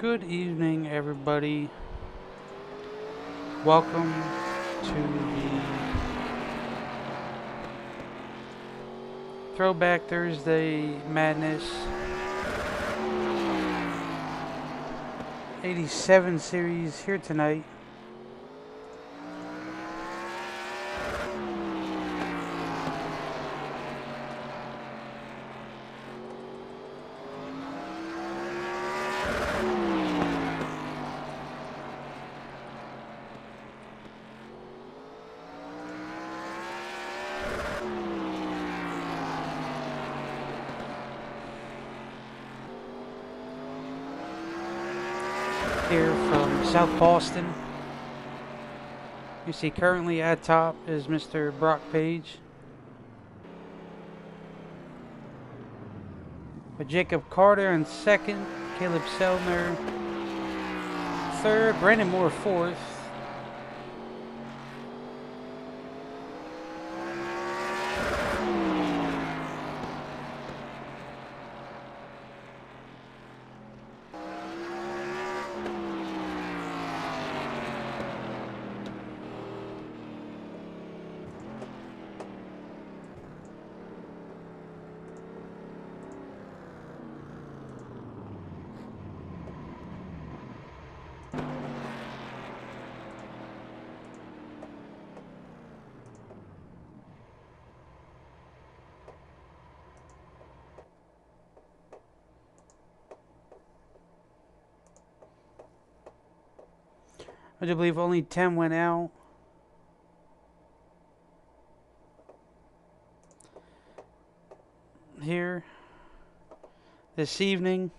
Good evening, everybody. Welcome to the Throwback Thursday Madness 87 series here tonight. Here from South Boston. You see currently at top is Mr. Brock Page. With Jacob Carter in second, Caleb Selner third, Brandon Moore fourth. I do believe only 10 went out. Here this evening.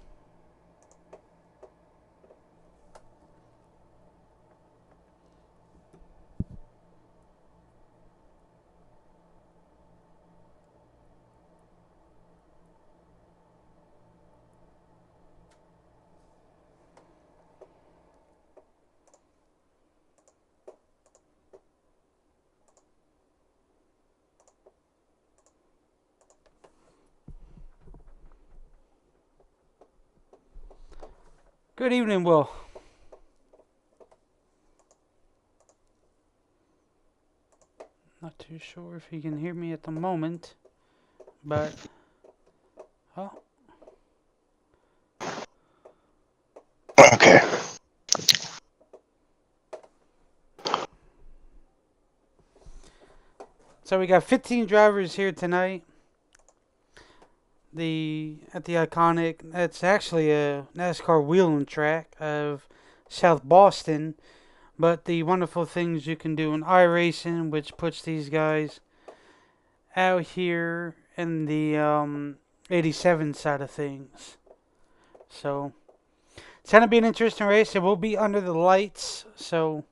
Good evening, Will. Not too sure if you can hear me at the moment, but oh, Okay. so we got 15 drivers here tonight. At the iconic, it's actually a NASCAR wheeling track of South Boston, but the wonderful things you can do in iRacing, which puts these guys out here in the 87 side of things. So it's gonna be an interesting race. It will be under the lights, so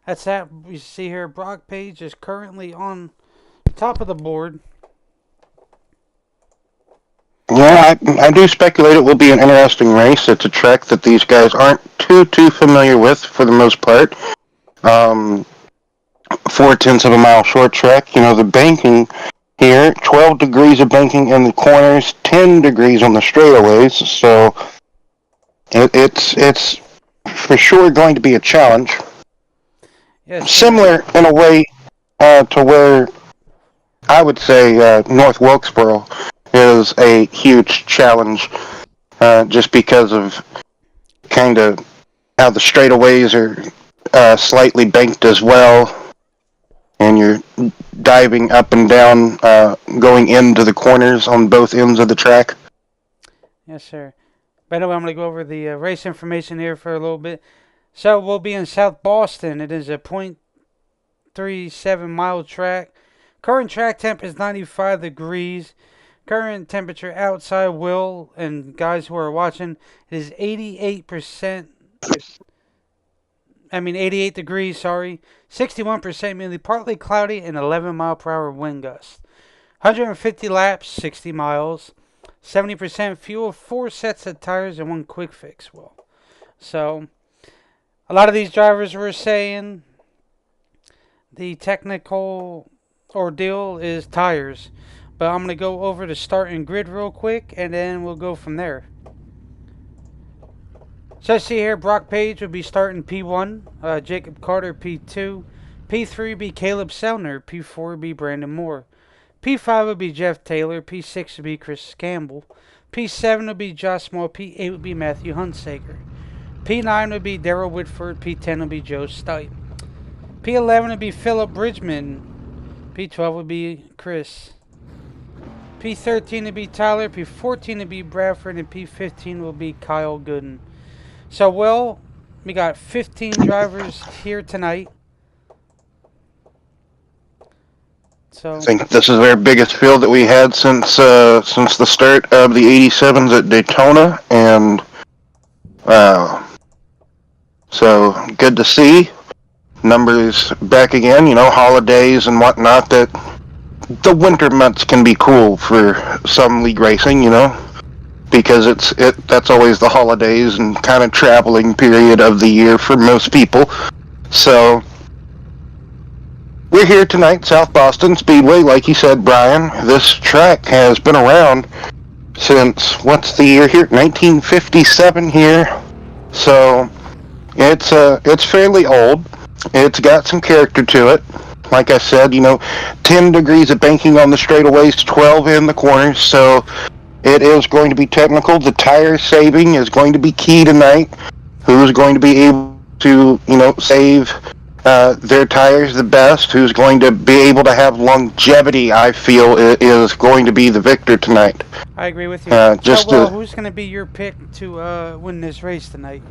that's that. We see here Brock Page is currently on top of the board. Yeah, I do speculate it will be an interesting race. It's a track that these guys aren't too familiar with for the most part. 4/10 of a mile short track. You know, the banking here, 12 degrees of banking in the corners, 10 degrees on the straightaways. So it's for sure going to be a challenge. Yes, Similar in a way to where I would say North Wilkesboro is a huge challenge just because of kind of how the straightaways are slightly banked as well, and you're diving up and down, going into the corners on both ends of the track. Yes, sir. By the way, I'm going to go over the race information here for a little bit. So we'll be in South Boston. It is a .37 mile track. Current track temp is 95 degrees. Current temperature outside, Will, and guys who are watching, it is 88%. 88 degrees, sorry. 61% mainly partly cloudy and 11 mile per hour wind gust. 150 laps, 60 miles. 70% fuel, 4 sets of tires, and 1 quick fix, Will. So, a lot of these drivers were saying the technical ordeal is tires. But I'm going to go over the starting grid real quick, and then we'll go from there. So I see here Brock Page would be starting P1, Jacob Carter P2, P3 would be Caleb Sellner, P4 would be Brandon Moore, P5 would be Jeff Taylor, P6 would be Chris Campbell, P7 would be Josh Small, P8 would be Matthew Hunsaker, P9 would be Daryl Whitford, P10 would be Joe Stipe, P11 would be Philip Bridgman, P12 would be Chris, P13 would be Tyler, P14 would be Bradford, and P15 will be Kyle Gooden. So, Will, we got 15 drivers here tonight. I So, think this is our biggest field that we had since the start of the '87s at Daytona, and so good to see numbers back again. You know, holidays and whatnot. That the winter months can be cool for some league racing. You know, because that's always the holidays and kind of traveling period of the year for most people. So we're here tonight, South Boston Speedway. Like you said, Brian, this track has been around since, what's the year here? 1957 here. So it's fairly old. It's got some character to it. Like I said, you know, 10 degrees of banking on the straightaways, 12 in the corners. So it is going to be technical. The tire saving is going to be key tonight. Who's going to be able to, you know, save their tires the best? Who's going to be able to have longevity? I feel is going to be the victor tonight. I agree with you. Just so, Will, who's going to be your pick to win this race tonight?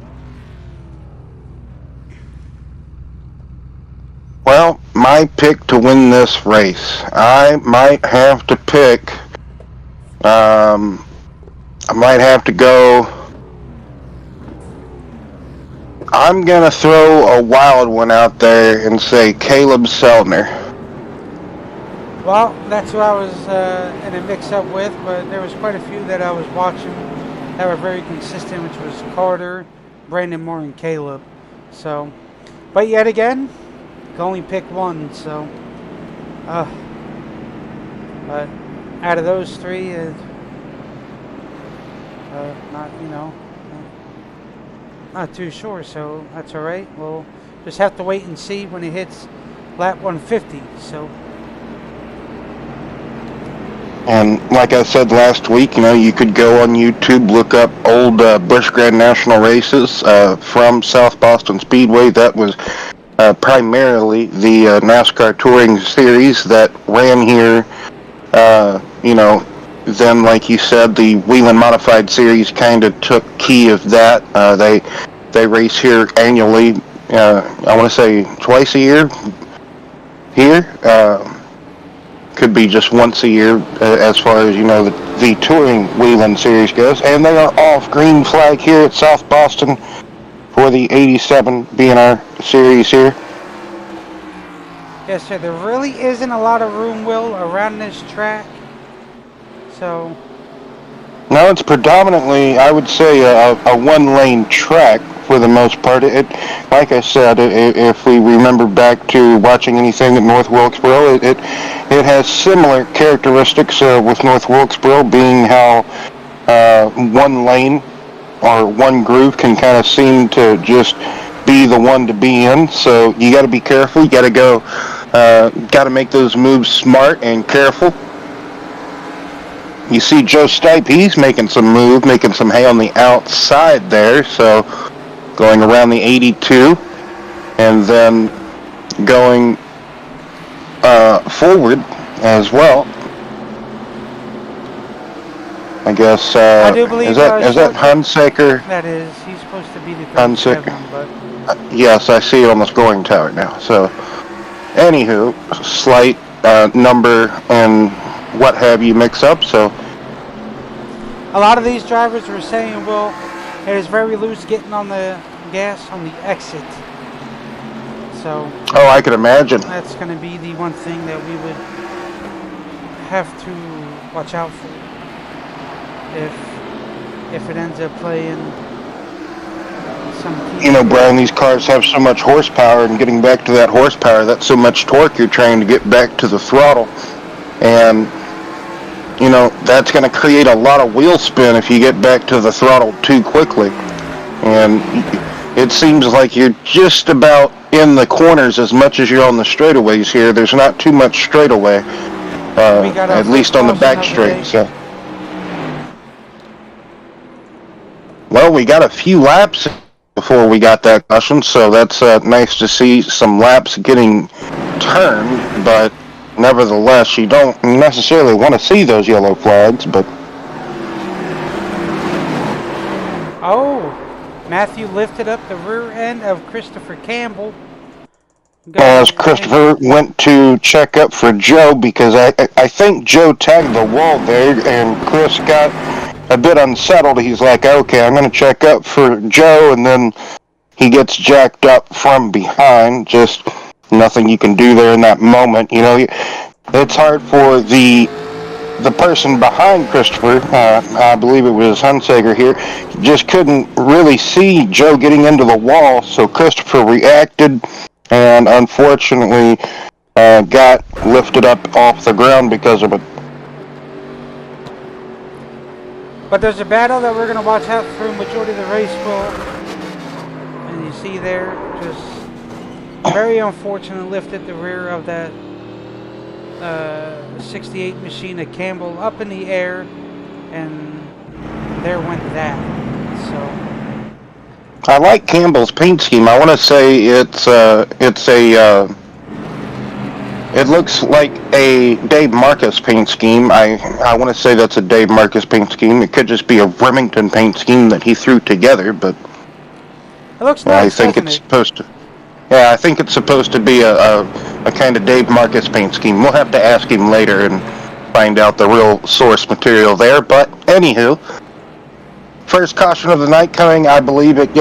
Well, my pick to win this race, I might have to pick. I might have to go. I'm gonna throw a wild one out there and say Caleb Sellner. Well, that's who I was in a mix-up with, but there was quite a few that I was watching that were very consistent, which was Carter, Brandon Moore, and Caleb. So, but yet again, can only pick one. So, but out of those three, not not too sure. So that's all right. We'll just have to wait and see when it hits lap 150. So. And like I said last week, you know, you could go on YouTube, look up old Busch Grand National races from South Boston Speedway. That was primarily the NASCAR Touring Series that ran here. You know, then like you said, the Whelen Modified Series kind of took key of that. They race here annually. I want to say twice a year here. Could be just once a year as far as, you know, the touring Whelen series goes. And they are off green flag here at South Boston for the 87 BNR series here. Yes, sir. There really isn't a lot of room, Will, around this track. So. No, it's predominantly, I would say, a one-lane track for the most part. Like I said, if we remember back to watching anything at North Wilkesboro, it has similar characteristics with North Wilkesboro, being how one lane or one groove can kind of seem to just be the one to be in. So you got to be careful. You got to go, got to make those moves smart and careful. You see Joe Stipe, he's making some hay on the outside there. So going around the 82 and then going forward as well. I guess I do believe is that Hunsaker? That is. He's supposed to be the 37, but yes, I see it on the scoring tower now. So, anywho, slight number and what have you mix up. So, a lot of these drivers were saying, well, it is very loose getting on the gas on the exit. So. Oh, I can imagine. That's going to be the one thing that we would have to watch out for if it ends up playing some key. You know, Brian, these cars have so much horsepower, and getting back to that horsepower, that's so much torque you're trying to get back to the throttle. And, you know, that's going to create a lot of wheel spin if you get back to the throttle too quickly. and it seems like you're just about in the corners as much as you're on the straightaways here. There's not too much straightaway, We got our at first least on the caution back of the straight. day. So, well, we got a few laps before we got that caution, so that's nice to see some laps getting turned, but nevertheless, you don't necessarily want to see those yellow flags, but Oh, Matthew lifted up the rear end of Christopher Campbell. as Going in. Christopher went to check up for Joe, because I think Joe tagged the wall there, and Chris got a bit unsettled. He's like, okay, I'm going to check up for Joe, and then he gets jacked up from behind. Just nothing you can do there in that moment. You know, it's hard for the person behind Christopher, I believe it was Hunsaker here, just couldn't really see Joe getting into the wall, so Christopher reacted and unfortunately got lifted up off the ground because of it. But there's a battle that we're going to watch out through majority of the race, Will. And you see there, just very unfortunate, lifted the rear of that 68 machine of Campbell up in the air, and there went that. So I like Campbell's paint scheme. I want to say it looks like a Dave Marcus paint scheme. I want to say that's a Dave Marcus paint scheme. It could just be a Remington paint scheme that he threw together, but it looks nice, I think doesn't it's it? supposed to. Yeah, I think it's supposed to be a kind of Dave Marcus paint scheme. We'll have to ask him later and find out the real source material there. But anywho, first caution of the night coming. I believe it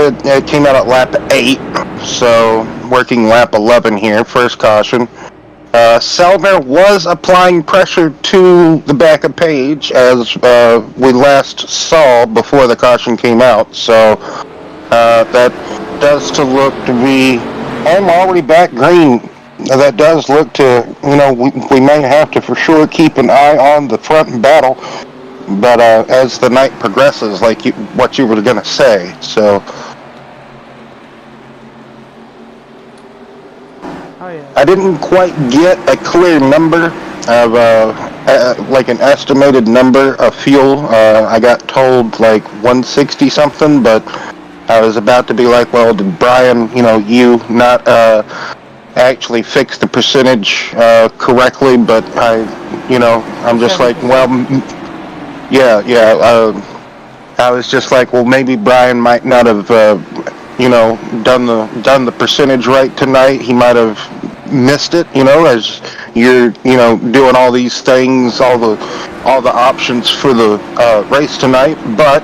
came out at lap 8, so working lap 11 here. First caution. Selner was applying pressure to the back of Page, as we last saw before the caution came out. So that does to look to be. I'm already back green. That does look to, we may have to for sure keep an eye on the front battle, but as the night progresses, like what you were going to say. So Oh yeah. I didn't quite get a clear number of, like an estimated number of fuel. I got told like 160 something, but I was about to be like, well, did Brian, you not actually fix the percentage correctly? But I'm just like, 7%. well, yeah. I was just like, well, maybe Brian might not have, done the percentage right tonight. He might have missed it, as you're, doing all these things, all the options for the race tonight, but.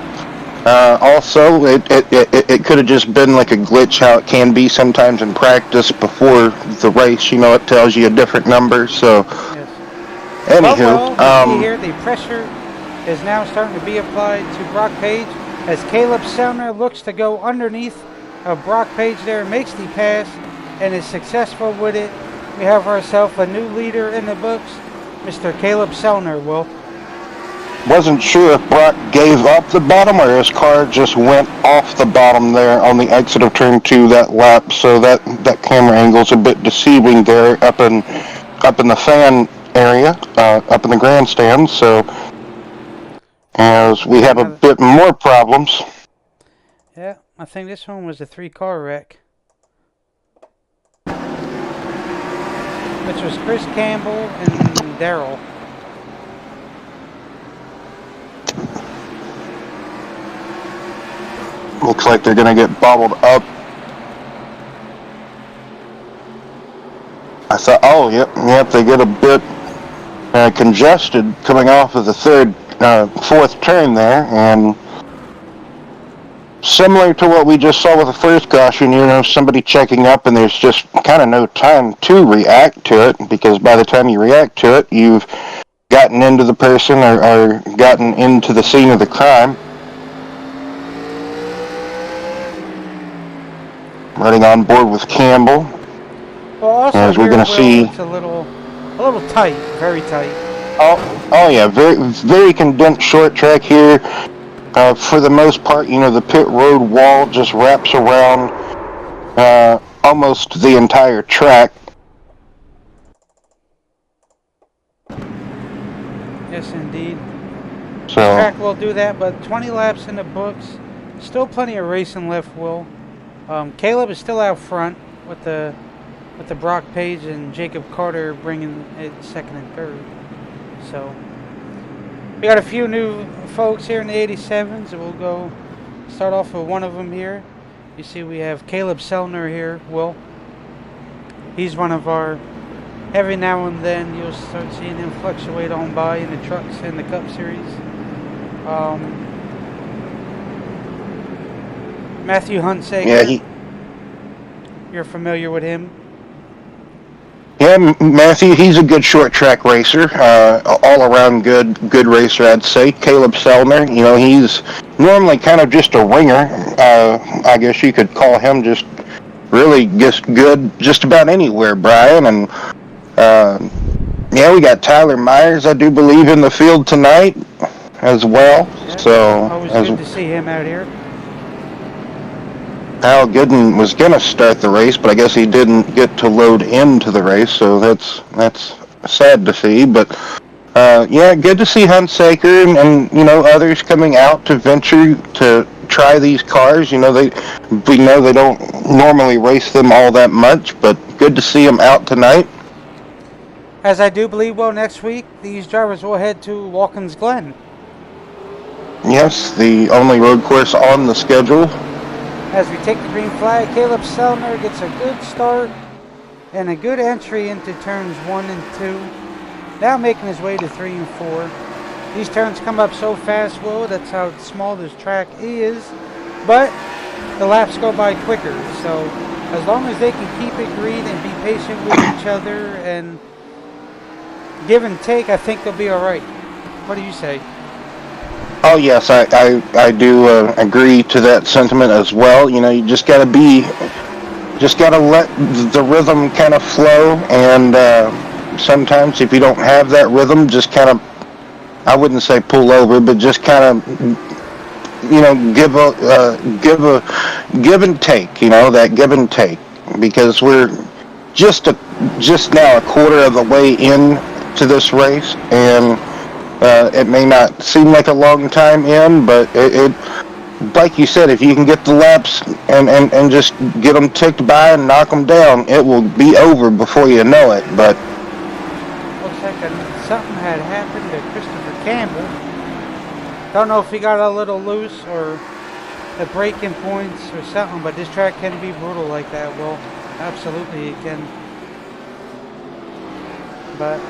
Also, it could have just been like a glitch, how it can be sometimes in practice before the race. It tells you a different number. So, Yes. anywho, Well, you see here the pressure is now starting to be applied to Brock Page as Caleb Selner looks to go underneath of Brock Page there, makes the pass, and is successful with it. We have ourselves a new leader in the books, Mr. Caleb Selner, Will. wasn't sure if Brock gave up the bottom or his car just went off the bottom there on the exit of turn 2 that lap. So that camera angle's a bit deceiving there up in the fan area, up in the grandstand. So as we have a bit more problems. Yeah, I think this one was a 3-car wreck. Which was Chris Campbell and Darrell. Looks like they're going to get bobbled up. I thought, oh, yep, they get a bit congested coming off of the fourth turn there, and similar to what we just saw with the first caution, somebody checking up and there's just kind of no time to react to it, because by the time you react to it, you've gotten into the person or gotten into the scene of the crime. Running on board with Campbell. Well, also as we're going to see, it's a little tight, very tight. Oh yeah, very very condensed short track here. For the most part, the pit road wall just wraps around almost the entire track. Yes, indeed. This So, track will do that, but 20 laps in the books. Still plenty of racing left, Will. Caleb is still out front with the Brock Page and Jacob Carter bringing it second and third. So we got a few new folks here in the 87s, and we'll go start off with one of them here. You see, we have Caleb Sellner here. Will, he's one of our. Every now and then you'll start seeing him fluctuate on by in the trucks in the Cup Series. Matthew Huntsaker. yeah, You're familiar with him? Yeah, Matthew, he's a good short track racer, all around good racer, I'd say. Caleb Sellner, he's normally kind of just a ringer. I guess you could call him just really just good just about anywhere, Brian. And we got Tyler Myers, I do believe, in the field tonight as well. Yeah, So always good to see him out here. Al Gooden was going to start the race, but I guess he didn't get to load into the race, so that's sad to see. But good to see Huntsaker and others coming out to venture to try these cars. We know they don't normally race them all that much, but good to see them out tonight. As I do believe, next week these drivers will head to Watkins Glen. Yes, the only road course on the schedule. As we take the green flag, Caleb Sellner gets a good start and a good entry into turns 1 and 2. Now making his way to 3 and 4. These turns come up so fast, Will. That's how small this track is. But the laps go by quicker. So as long as they can keep it green and be patient with each other and give and take, I think they'll be all right. What do you say? Oh yes, I do agree to that sentiment as well. You just gotta let the rhythm kind of flow, and sometimes if you don't have that rhythm, just kind of, I wouldn't say pull over, but just kind of, give and take. That give and take, because we're just now a quarter of the way in to this race, and it may not seem like a long time in, but it like you said, if you can get the laps and just get them ticked by and knock them down, it will be over before you know it. But looks like something had happened to Christopher Campbell. Don't know if he got a little loose or the braking points or something, but this track can be brutal like that. Well, absolutely it can. But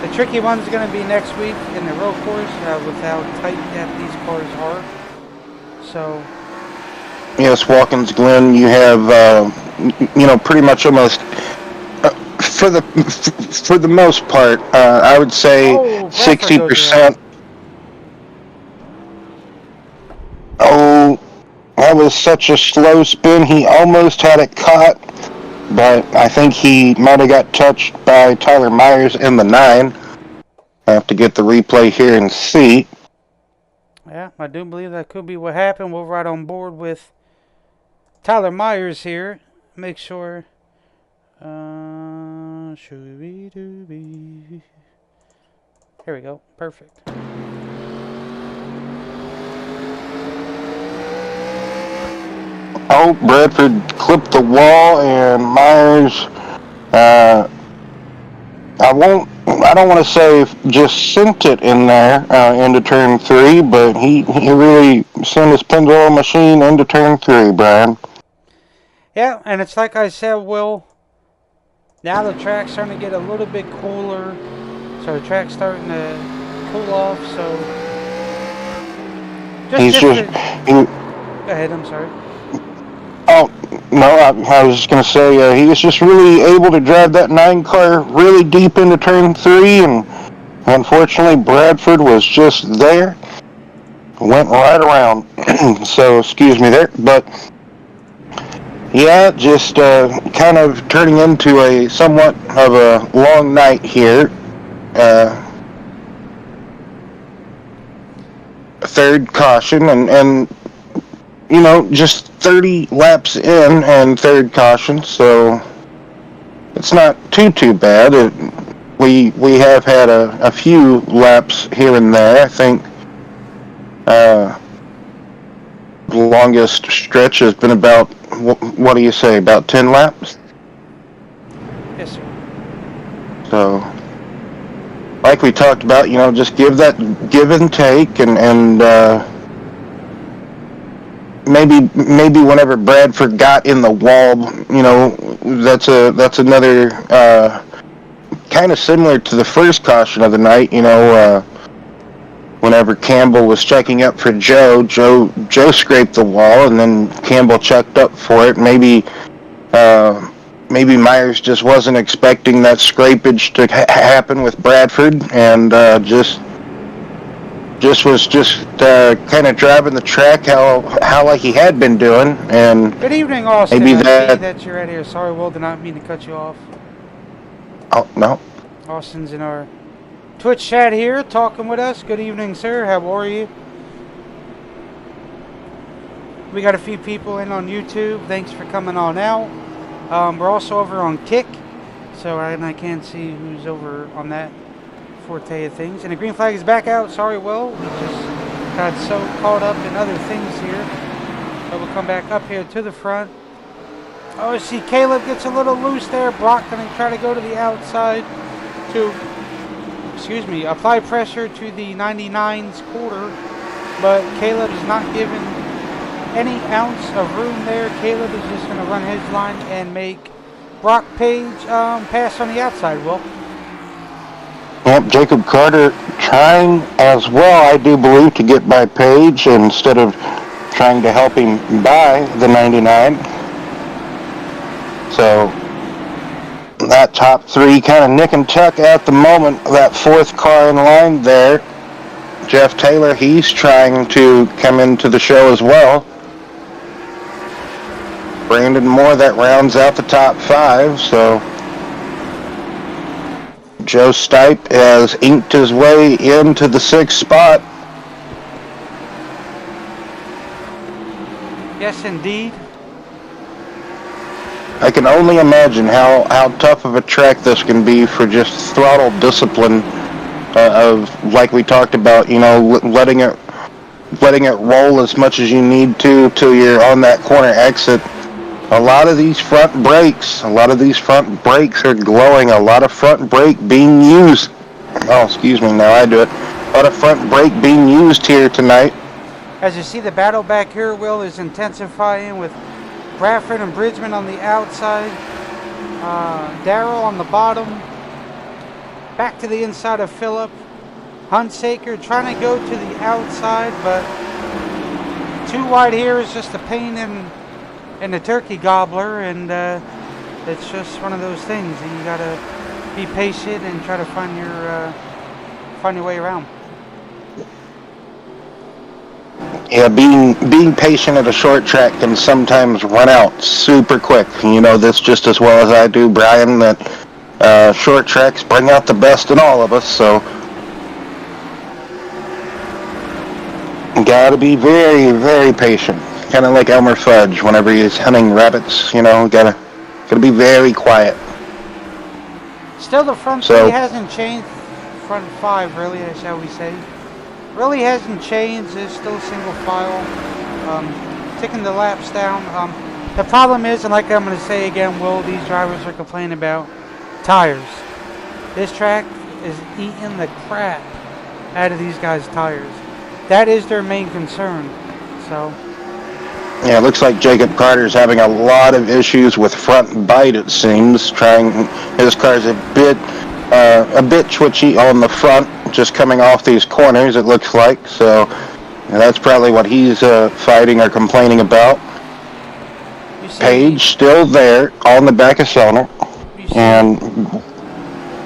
the tricky one's going to be next week in the road course with how tight that these cars are. So, yes, Watkins Glen, you have pretty much almost for the most part, I would say 60%. Oh, that was such a slow spin. He almost had it caught, but I think he might have got touched by Tyler Myers in the 9. I have to get the replay here and see. Yeah, I do believe that could be what happened. We're right on board with Tyler Myers here. Make sure. Here we go. Perfect. Oh, Bradford clipped the wall, and Myers, I don't want to say just sent it in there into turn 3, but he really sent his pendulum machine into turn 3, Brian. Yeah, and it's like I said, Will, now the track's starting to get a little bit cooler, so the track's starting to cool off, so go ahead, I'm sorry. Oh, no, I was just going to say he was just really able to drive that 9 car really deep into turn 3, and unfortunately Bradford was just there. Went right around. So, excuse me there. But, yeah, just kind of turning into a somewhat of a long night here. third caution, and just 30 laps in and third caution, so it's not too bad. We have had a few laps here and there. I think the longest stretch has been about, what do you say, about 10 laps? Yes, sir. So, like we talked about, just give and take, and maybe whenever Bradford got in the wall, that's another kind of similar to the first caution of the night. Whenever Campbell was checking up for Joe scraped the wall, and then Campbell checked up for it. Maybe Myers just wasn't expecting that scrapage to happen with Bradford, and just was kind of driving the track how like he had been doing, and Good evening, Austin. maybe I that. see that you're right here. Sorry, Will, did not mean to cut you off. Oh no. Austin's in our Twitch chat here, talking with us. Good evening, sir. How are you? We got a few people in on YouTube. Thanks for coming on out. We're also over on Kick, so I can't see who's over on that forte of things. And the green flag is back out. Sorry, Will. We just got so caught up in other things here. But we'll come back up here to the front. Oh, see, Caleb gets a little loose there. Brock going to try to go to the outside to, apply pressure to the 99's quarter. But Caleb is not given any ounce of room there. Caleb is just going to run his line and make Brock Page pass on the outside, Will. Yep, Jacob Carter trying as well, I do believe, to get by Page instead of trying to help him buy the 99. So that top three kind of nick and tuck at the moment. That fourth car in line there, Jeff Taylor, he's trying to come into the show as well. Brandon Moore, that rounds out the top five, so Joe Stipe has inked his way into the sixth spot. Yes, indeed. I can only imagine how tough of a track this can be for just throttle discipline of, like we talked about, letting it roll as much as you need to till you're on that corner exit. A lot of these front brakes are glowing. A lot of front brake being used. Oh, excuse me, now I do it. A lot of front brake being used here tonight. As you see, the battle back here, Will, is intensifying with Bradford and Bridgman on the outside. Darrell on the bottom. Back to the inside of Phillip. Hunsaker trying to go to the outside, but too wide here is just a pain in the turkey gobbler, and it's just one of those things. You gotta be patient and try to find your way around. Yeah, being patient at a short track can sometimes run out super quick. You know this just as well as I do, Brian, that short tracks bring out the best in all of us, so gotta be very, very patient. Kind of like Elmer Fudd whenever he's hunting rabbits, gotta be very quiet. Still, the front three hasn't changed. Front five, really, shall we say. Really hasn't changed. It's still single file. Ticking the laps down. The problem is, and like I'm going to say again, Will, these drivers are complaining about tires. This track is eating the crap out of these guys' tires. That is their main concern. So. Yeah, it looks like Jacob Carter's having a lot of issues with front bite, it seems. His car's a bit twitchy on the front, just coming off these corners, it looks like. So that's probably what he's fighting or complaining about. Page still there on the back of center. And yeah,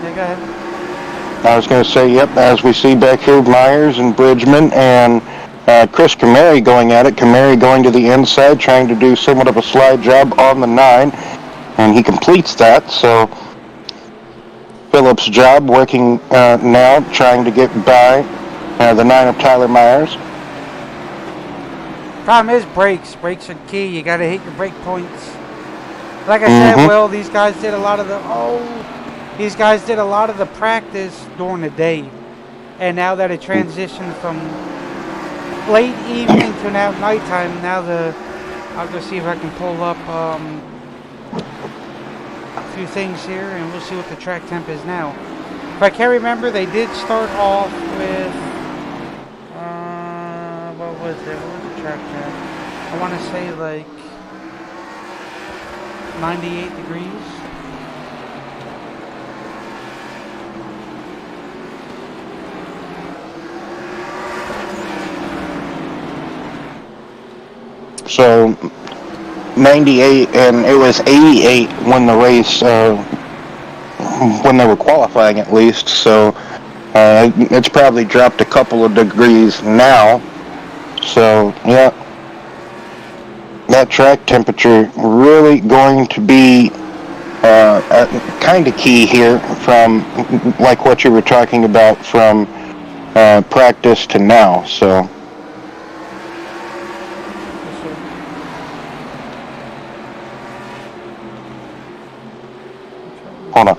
go ahead. I was going to say, yep, as we see back here, Myers and Bridgman and Chris Camary going at it. Camary going to the inside, trying to do somewhat of a slide job on the 9, and he completes that. So Phillips' job working now, trying to get by the 9 of Tyler Myers. Problem is brakes. Brakes are key. You got to hit your brake points. Like I said, Mm-hmm. Will, these guys did a lot of the these guys did a lot of the practice during the day, and now that it transitioned from late evening to now nighttime, now I'll go see if I can pull up a few things here, and we'll see what the track temp is now. If I can't remember, they did start off with what was it? What was the track temp? I want to say like 98 degrees. So 98, and it was 88 when the race, when they were qualifying at least. So it's probably dropped a couple of degrees now. So yeah, that track temperature really going to be kind of key here from like what you were talking about from practice to now. So hold on.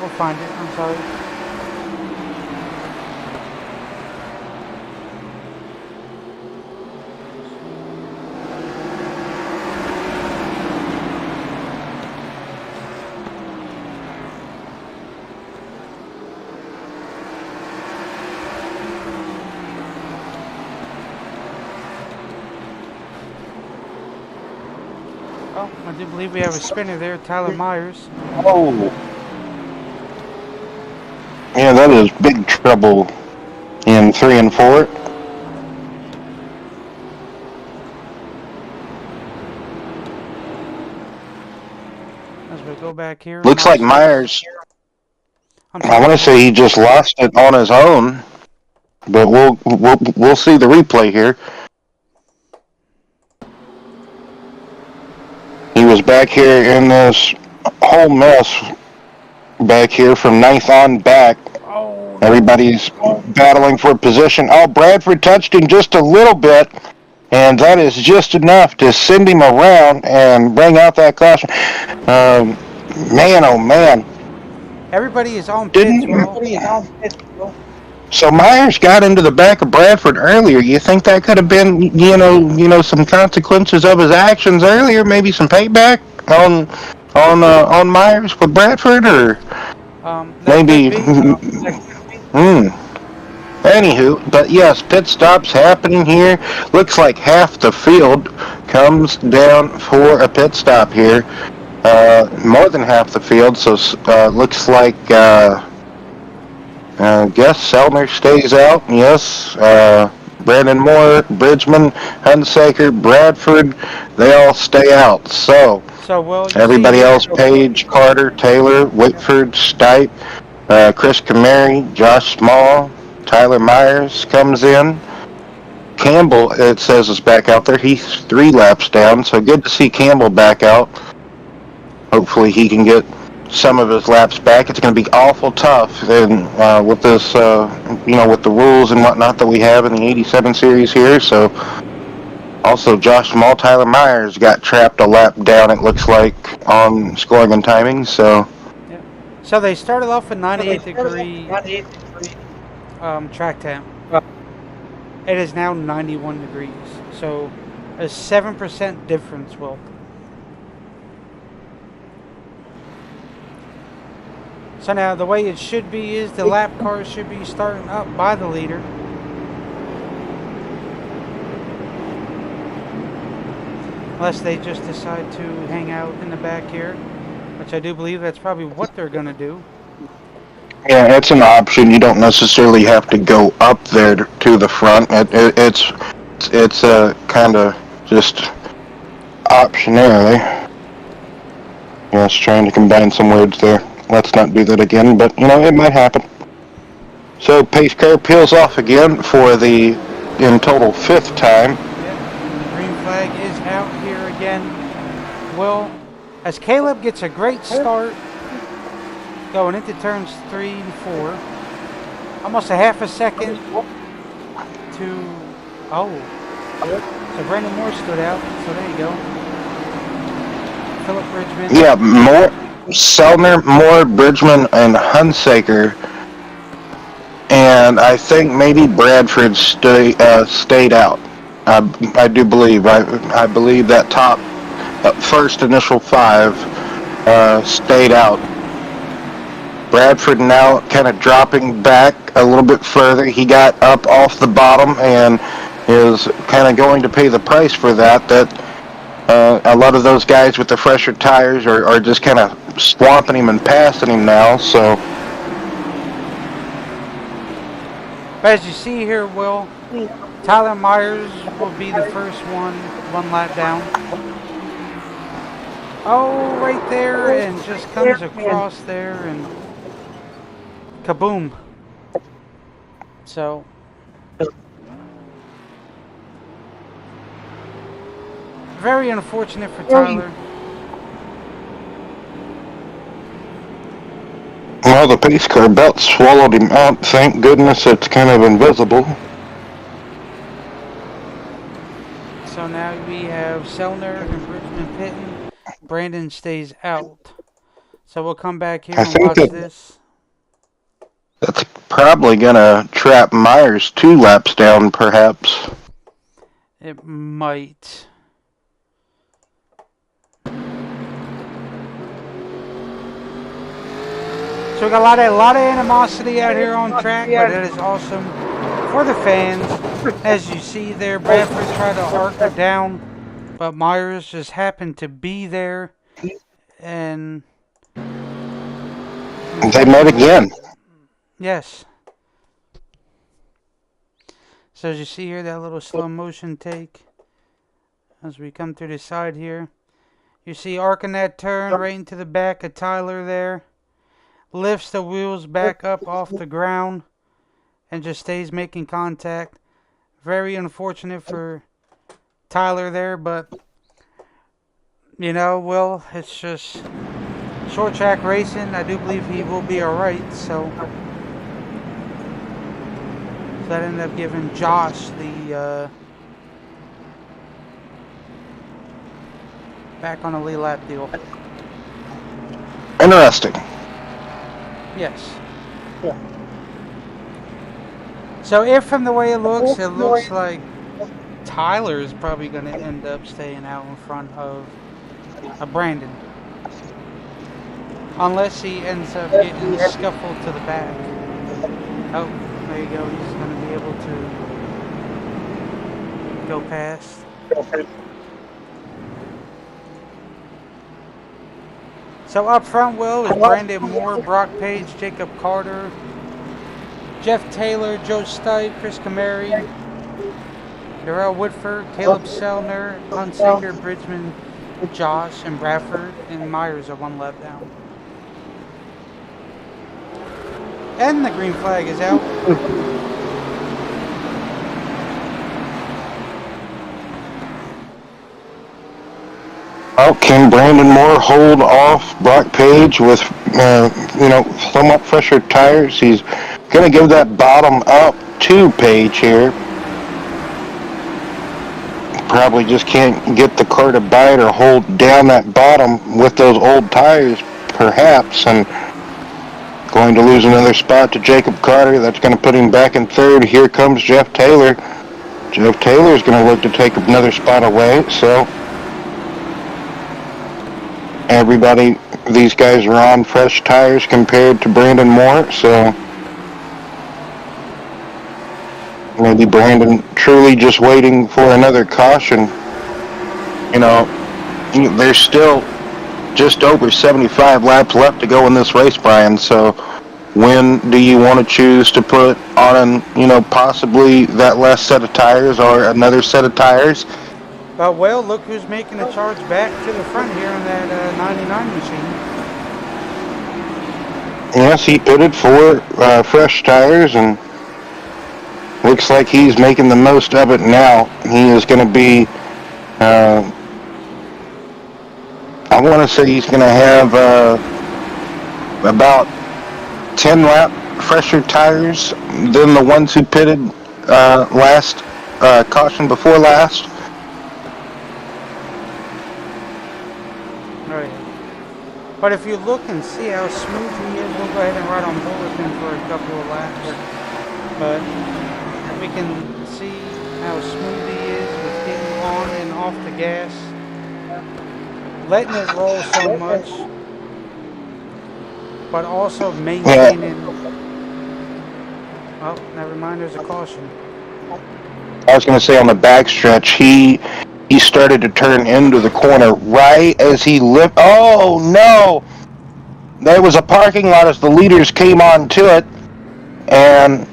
We'll find it. I'm sorry. Oh, I do believe we have a spinner there, Tyler Myers. Oh. Yeah, that is big trouble in 3 and 4. As we go back here. Looks like Myers, I'm I sorry. want to say he just lost it on his own, but we'll see the replay here. He was back here in this whole mess back here from 9th on back. Oh, no. Everybody's battling for position. Oh, Bradford touched him just a little bit, and that is just enough to send him around and bring out that caution. Man, oh man. Everybody is on pits, Will. So Myers got into the back of Bradford earlier. You think that could have been, some consequences of his actions earlier? Maybe some payback on Myers with Bradford, or That could maybe. be. Anywho, but yes, pit stops happening here. Looks like half the field comes down for a pit stop here. More than half the field, so looks like. Guess Selner stays out. Yes. Brandon Moore, Bridgman, Hunsaker, Bradford, they all stay out. So Will, you everybody see else, Page, Carter, Taylor, Whitford, Stipe, Chris Kamari, Josh Small, Tyler Myers comes in. Campbell, it says, is back out there. He's 3 laps down, so good to see Campbell back out. Hopefully he can get some of his laps back. It's going to be awful tough and with this, with the rules and whatnot that we have in the 87 series here. So also Josh Small, Tyler Myers got trapped a lap down, it looks like, on scoring and timing. So So they started off with 98 degree track temp. It is now 91 degrees. So a 7% difference, Will. So now the way it should be is the lap cars should be starting up by the leader. Unless they just decide to hang out in the back here, which I do believe that's probably what they're going to do. Yeah, it's an option. You don't necessarily have to go up there to the front. It's kind of just optionary. Yes, trying to combine some words there. Let's not do that again, but it might happen. So pace car peels off again for the in total fifth time. Yep, and the green flag is out here again. Well, as Caleb gets a great start going into turns 3 and 4, almost a half a second to. Oh, so Brandon Moore stood out. So there you go. Philip Bridgman. Yeah, Sellner, Moore, Bridgman, and Hunsaker. And I think maybe Bradford stayed out. I do believe. I believe that top first initial 5 stayed out. Bradford now kind of dropping back a little bit further. He got up off the bottom and is kind of going to pay the price for that. A lot of those guys with the fresher tires are just kind of swamping him and passing him now. So, As you see here, Will, Tyler Myers will be the first one lap down. Oh, right there, and just comes across there and kaboom. So, very unfortunate for Tyler. well, the pace car belt swallowed him out. Thank goodness it's kind of invisible. So now we have Sellner and Bridgman pitting. Brandon stays out. So we'll come back here and watch this. That's probably going to trap Myers 2 laps down, perhaps. It might. So we got a lot of animosity out here on track, but it is awesome for the fans. As you see there, Bradford tried to arc her down, but Myers just happened to be there, and they met again. Yes. So as you see here, that little slow motion take as we come through the side here. You see arcing that turn right into the back of Tyler there. Lifts the wheels back up off the ground and just stays making contact. Very unfortunate for Tyler there, but Will, it's just short track racing. I do believe he will be alright, so that ended up giving Josh the back on a lead lap deal. Interesting. Yes. Yeah. So if from the way it looks like Tyler is probably going to end up staying out in front of Brandon. Unless he ends up getting scuffled to the back. Oh, there you go. He's going to be able to go past. So up front, Will, is Brandon Moore, Brock Page, Jacob Carter, Jeff Taylor, Joe Stipe, Chris Camary, Darrell Woodford, Caleb Sellner, Hunsaker, Bridgman, Josh, and Bradford, and Myers are 1 lap down. And the green flag is out. Well, can Brandon Moore hold off Brock Page with, somewhat fresher tires? He's going to give that bottom up to Page here. Probably just can't get the car to bite or hold down that bottom with those old tires, perhaps, and going to lose another spot to Jacob Carter. That's going to put him back in third. Here comes Jeff Taylor. Jeff Taylor is going to look to take another spot away, so everybody, these guys are on fresh tires compared to Brandon Moore, so maybe Brandon truly just waiting for another caution. There's still just over 75 laps left to go in this race, Brian, so when do you want to choose to put on, possibly that last set of tires or another set of tires? Well, look who's making a charge back to the front here on that 99 machine. Yes, he pitted for fresh tires, and looks like he's making the most of it now. He is going to be, I want to say he's going to have about 10 lap fresher tires than the ones who pitted last caution before last. All right. But if you look and see how smooth he is, we'll go ahead and ride on board with him for a couple of laps. But we can see how smooth he is with getting on and off the gas, letting it roll so much, but also Yeah, maintaining. Oh, never mind. There's a caution. I was going to say on the backstretch, he started to turn into the corner right as he lift. Oh no! There was a parking lot as the leaders came on to it, and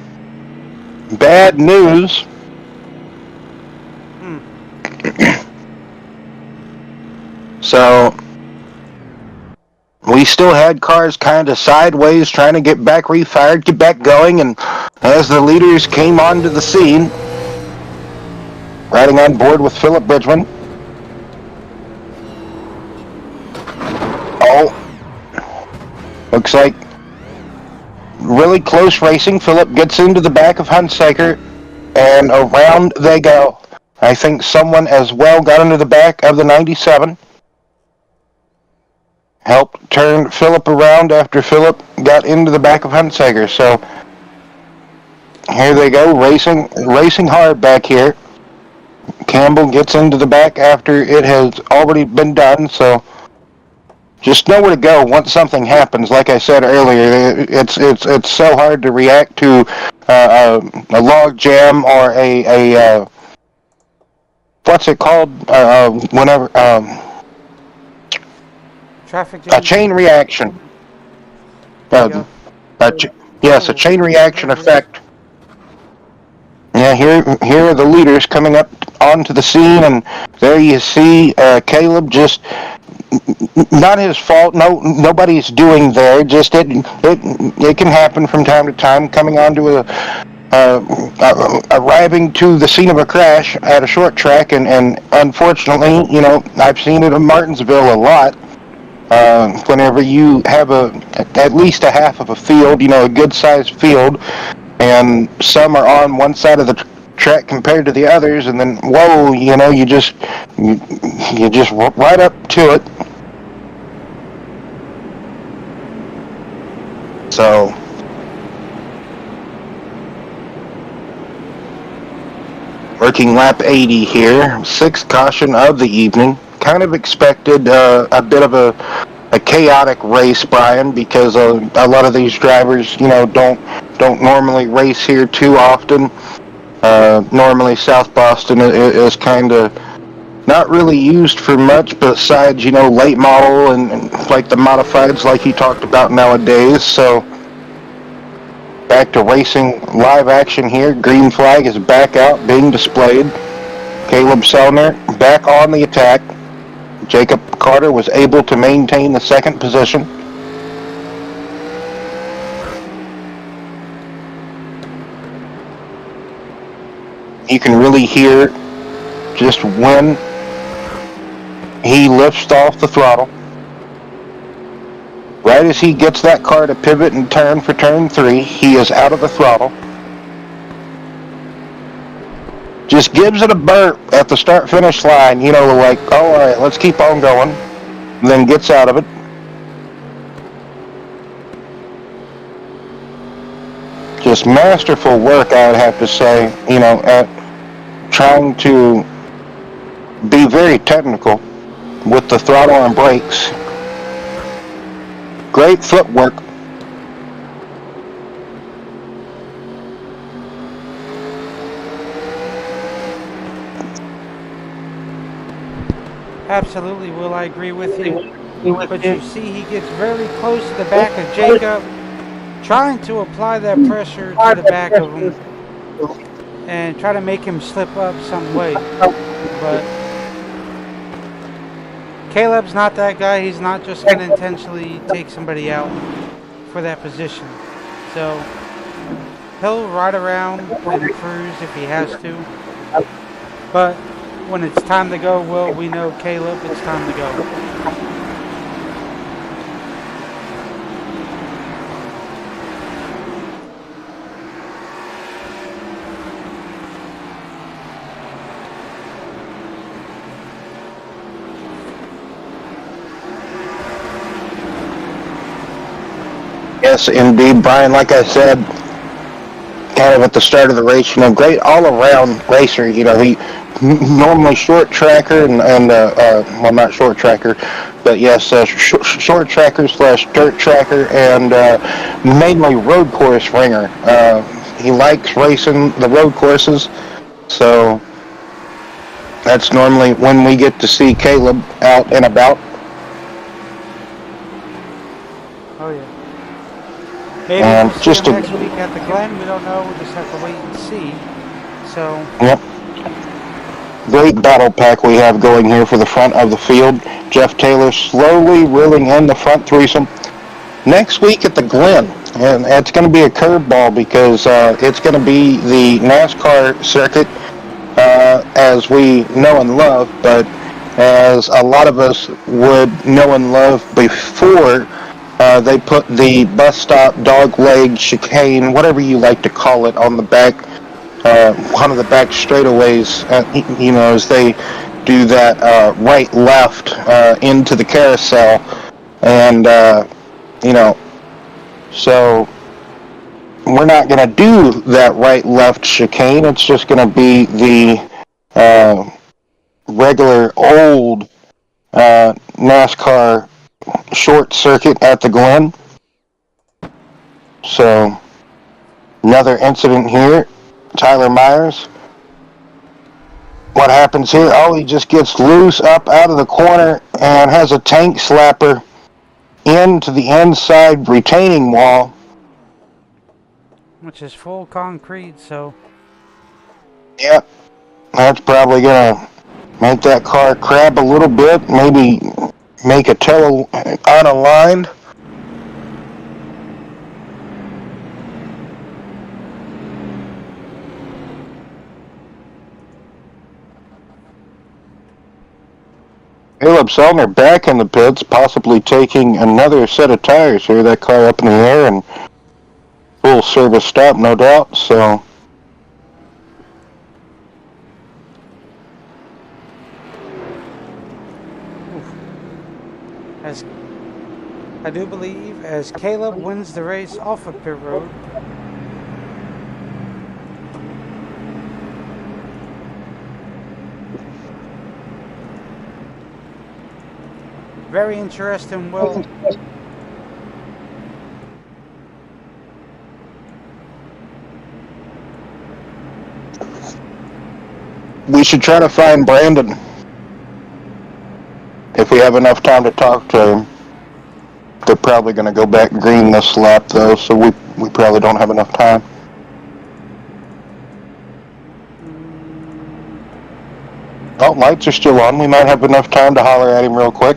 bad news. Hmm. So we still had cars kind of sideways trying to get back refired, get back going, and as the leaders came onto the scene, riding on board with Philip Bridgman. Oh, looks like really close racing. Philip gets into the back of Hunsaker, and around they go. I think someone as well got into the back of the 97. Helped turn Philip around after Philip got into the back of Hunsaker. So here they go, racing hard back here. Campbell gets into the back after it has already been done, so just know where to go once something happens. Like I said earlier, it's so hard to react to a log jam or a what's it called? Whenever Traffic a jam. chain reaction. There you Uh, go. yes, a Oh, chain reaction there it is. effect. Yeah, here are the leaders coming up onto the scene, and there you see Caleb. Just not his fault. No, nobody's doing there. Just it can happen from time to time. Coming onto arriving to the scene of a crash at a short track, and unfortunately, I've seen it in Martinsville a lot. Whenever you have at least a half of a field, a good sized field, and some are on one side of the track compared to the others, and then whoa, you just right up to it. So working lap 80 here, sixth caution of the evening. Kind of expected a bit of a chaotic race, Brian, because a lot of these drivers, don't normally race here too often. Normally, South Boston is kind of not really used for much besides, late model and like the modifieds like you talked about nowadays. So back to racing live action here. Green flag is back out, being displayed. Caleb Sellner back on the attack. Jacob Carter was able to maintain the second position. You can really hear just when he lifts off the throttle. Right as he gets that car to pivot and turn for turn 3, he is out of the throttle. Just gives it a burp at the start-finish line, like, oh, all right, let's keep on going. Then gets out of it. Just masterful work, I would have to say, at trying to be very technical with the throttle and brakes. Great footwork. Absolutely, Will. I agree with you. But you see, he gets very close to the back of Jacob, trying to apply that pressure to the back of him and try to make him slip up some way. But Caleb's not that guy. He's not just going to intentionally take somebody out for that position. So he'll ride around and cruise if he has to. But when it's time to go, well, we know Caleb, it's time to go. Yes, indeed, Brian. Like I said, kind of at the start of the race, great all-around racer. He normally short tracker and well, not short tracker, but yes, short tracker slash dirt tracker and mainly road course ringer. He likes racing the road courses, so that's normally when we get to see Caleb out and about. Oh, yeah. Maybe we'll see him next week at the Glen. We don't know. We'll just have to wait and see. So. Yep. Great battle pack we have going here for the front of the field. Jeff Taylor slowly reeling in the front threesome. Next week at the Glen, and it's going to be a curveball because it's going to be the NASCAR circuit as we know and love, but as a lot of us would know and love before they put the bus stop, dog leg, chicane, whatever you like to call it, on the back, one of the back straightaways, as they do that right-left into the carousel. And, so we're not going to do that right-left chicane. It's just going to be the regular old NASCAR short circuit at the Glen. So another incident here. Tyler Myers. What happens here? Oh, he just gets loose up out of the corner and has a tank slapper into the inside retaining wall. Which is full concrete, so. Yep. That's probably going to make that car crab a little bit. Maybe make a tail unaligned. Caleb Sellner back in the pits, possibly taking another set of tires here. That car up in the air and full service stop, no doubt. So as I do believe, as Caleb wins the race off of pit road. Very interesting, Will. we should try to find Brandon if we have enough time to talk to him. They're probably going to go back green this lap, though, so we probably don't have enough time. Oh, lights are still on. We might have enough time to holler at him real quick.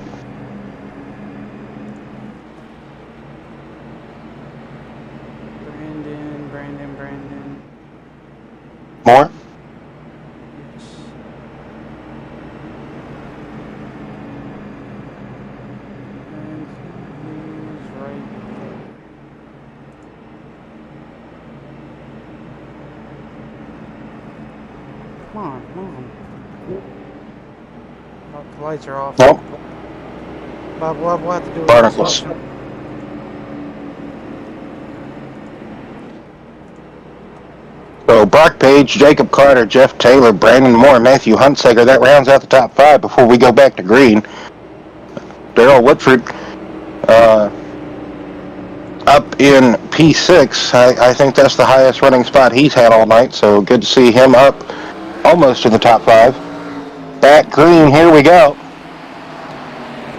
Brandon. More? Yes. And he's right there. Come on, move him. Oh, the lights are off. Nope. Bob, we'll have to do it. Barnacles. So Brock Page, Jacob Carter, Jeff Taylor, Brandon Moore, Matthew Hunsaker. That rounds out the top five before we go back to green. Darrell Woodford up in P6. I think that's the highest running spot he's had all night, so good to see him up almost in the top five. Back green, here we go.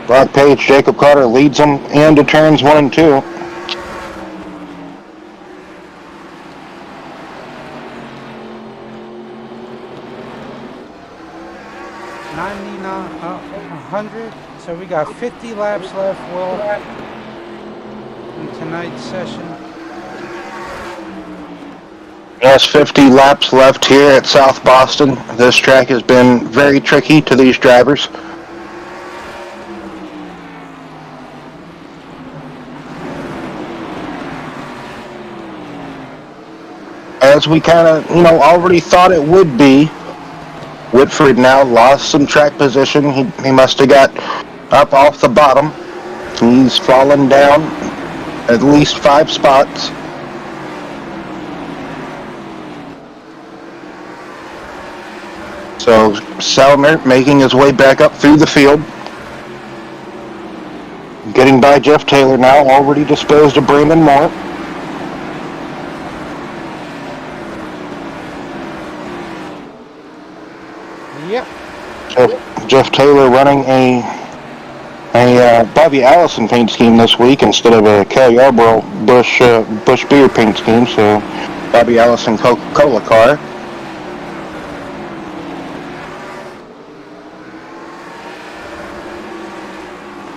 Brock Page, Jacob Carter leads them into turns 1 and 2. So we got 50 laps left, Will, in tonight's session. Yes, 50 laps left here at South Boston. This track has been very tricky to these drivers. As we kind of, already thought it would be, Whitford now lost some track position. He must have got up off the bottom. He's fallen down at least 5 spots. So Selner making his way back up through the field. Getting by Jeff Taylor now, already disposed of Brandon Moore. Yep. Jeff Taylor running a Bobby Allison paint scheme this week instead of a Cal Yarborough Bush Beer paint scheme. So Bobby Allison Coca-Cola car.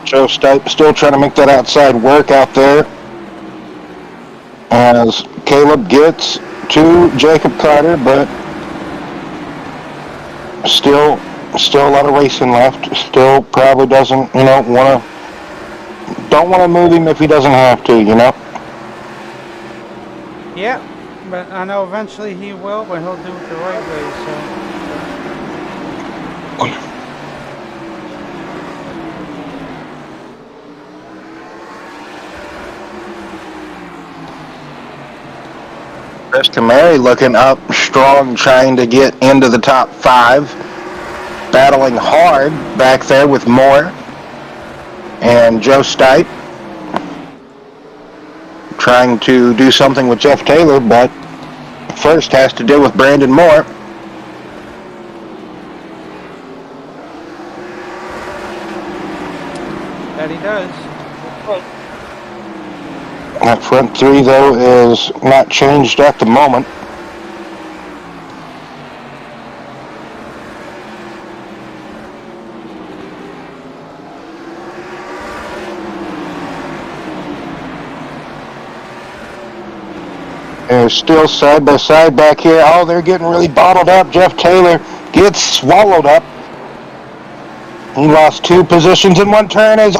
Joe Stipe still trying to make that outside work out there as Caleb gets to Jacob Carter, but still a lot of racing left. Still probably doesn't, don't want to move him if he doesn't have to, Yep. But I know eventually he will, but he'll do it the right way, so. Chris Kamari looking up strong, trying to get into the top 5. Battling hard back there with Moore and Joe Stipe. Trying to do something with Jeff Taylor, but first has to deal with Brandon Moore. That he does. That front 3, though, is not changed at the moment. They're still side by side back here. Oh, they're getting really bottled up. Jeff Taylor gets swallowed up. He lost 2 positions in one turn. The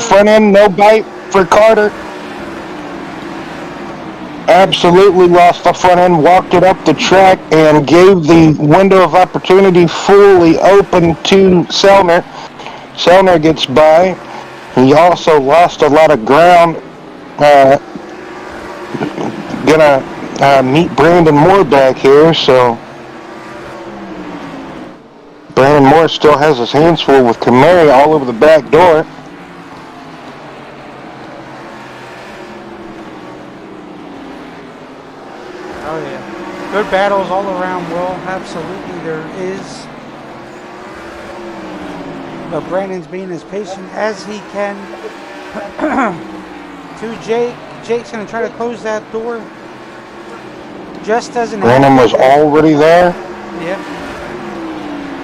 front end, no bite for Carter. Absolutely lost the front end, walked it up the track, and gave the window of opportunity fully open to Selner. Selner gets by. He also lost a lot of ground. Gonna meet Brandon Moore back here, so Brandon Moore still has his hands full with Kamari all over the back door. Oh, yeah. Good battles all around, Will. Absolutely, there is. But Brandon's being as patient as he can. To Jake. Jake's going to try to close that door. Just doesn't happen. Brandon was already there. Yep.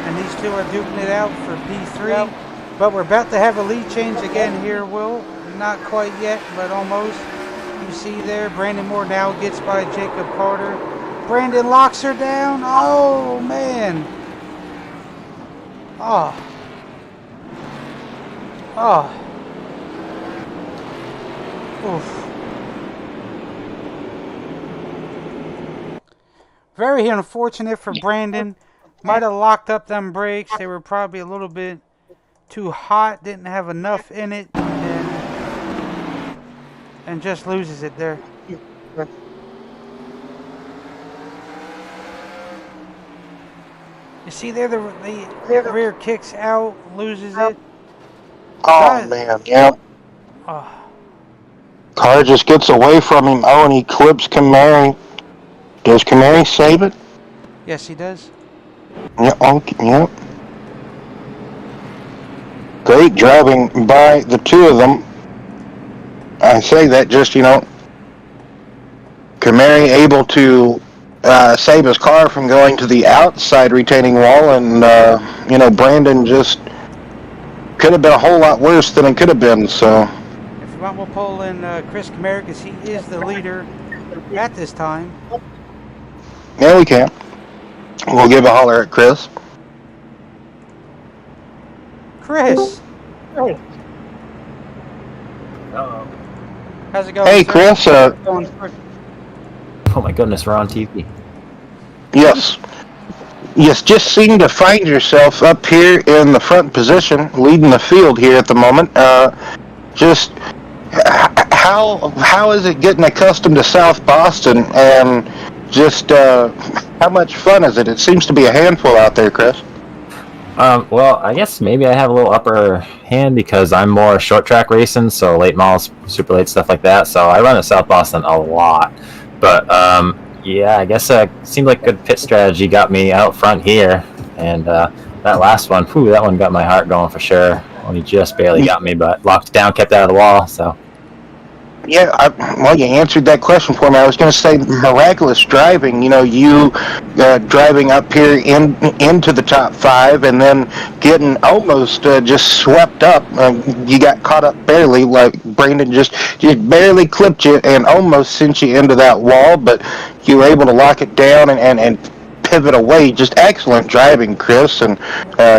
And these two are duking it out for P3. But we're about to have a lead change again here, Will. Not quite yet, but almost. You see there, Brandon Moore now gets by Jacob Carter. Brandon locks her down. Oh, man. Oh. Oh. Oof. Very unfortunate for Brandon. Might have locked up them brakes. They were probably a little bit too hot. Didn't have enough in it. And just loses it there. You see there, the rear kicks out, loses it. Oh, man, yeah. Oh. Carr just gets away from him. Oh, and he clips Kamari. Does Kamari save it? Yes, he does. Yeah, okay, yeah. Great driving by the 2 of them. I say that just, Kamari able to save his car from going to the outside retaining wall, and, Brandon just could have been a whole lot worse than it could have been. So If you want, we'll pull in Chris Kamara because he is the leader at this time. yeah, we can. We'll give a holler at Chris. Chris, how's it going, Hey, sir? Chris. Oh my goodness, we're on TV. Yes. You just seem to find yourself up here in the front position, leading the field here at the moment. Just how is it getting accustomed to South Boston, and just how much fun is it? It seems to be a handful out there, Chris. Well, I guess maybe I have a little upper hand because I'm more short track racing, so late models, super late stuff like that. So I run at South Boston a lot, but yeah, I guess it seemed like good pit strategy got me out front here, and that last one, that one got my heart going for sure. Only just barely got me, but locked it down, kept it out of the wall. So Yeah, well, you answered that question for me. I was going to say miraculous driving. You know, you driving up here into the top 5 and then getting almost just swept up. You got caught up barely, like Brandon just barely clipped you and almost sent you into that wall, but you were able to lock it down and pivot away. Just excellent driving, Chris, and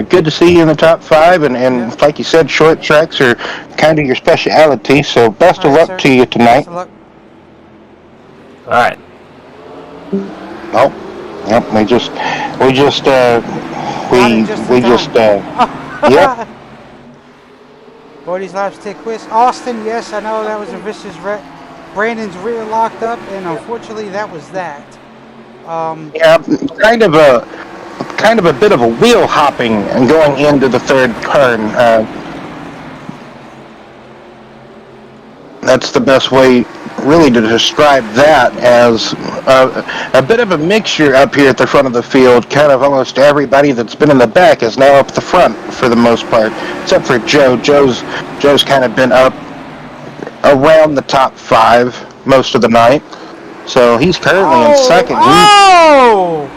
good to see you in the top 5. And like you said, short tracks are kind of your speciality. So best of luck to you tonight. Best of luck. all right. Oh, yep. We just yep. Body's lipstick quiz. Austin, yes, I know that was a vicious wreck. Brandon's rear locked up, and unfortunately, that was that. Yeah, kind of a bit of a wheel hopping and going into the third turn. That's the best way, really, to describe that, as a bit of a mixture up here at the front of the field. Kind of almost everybody that's been in the back is now up the front for the most part, except for Joe. Joe's kind of been up around the top 5 most of the night. So he's currently in second. Oh,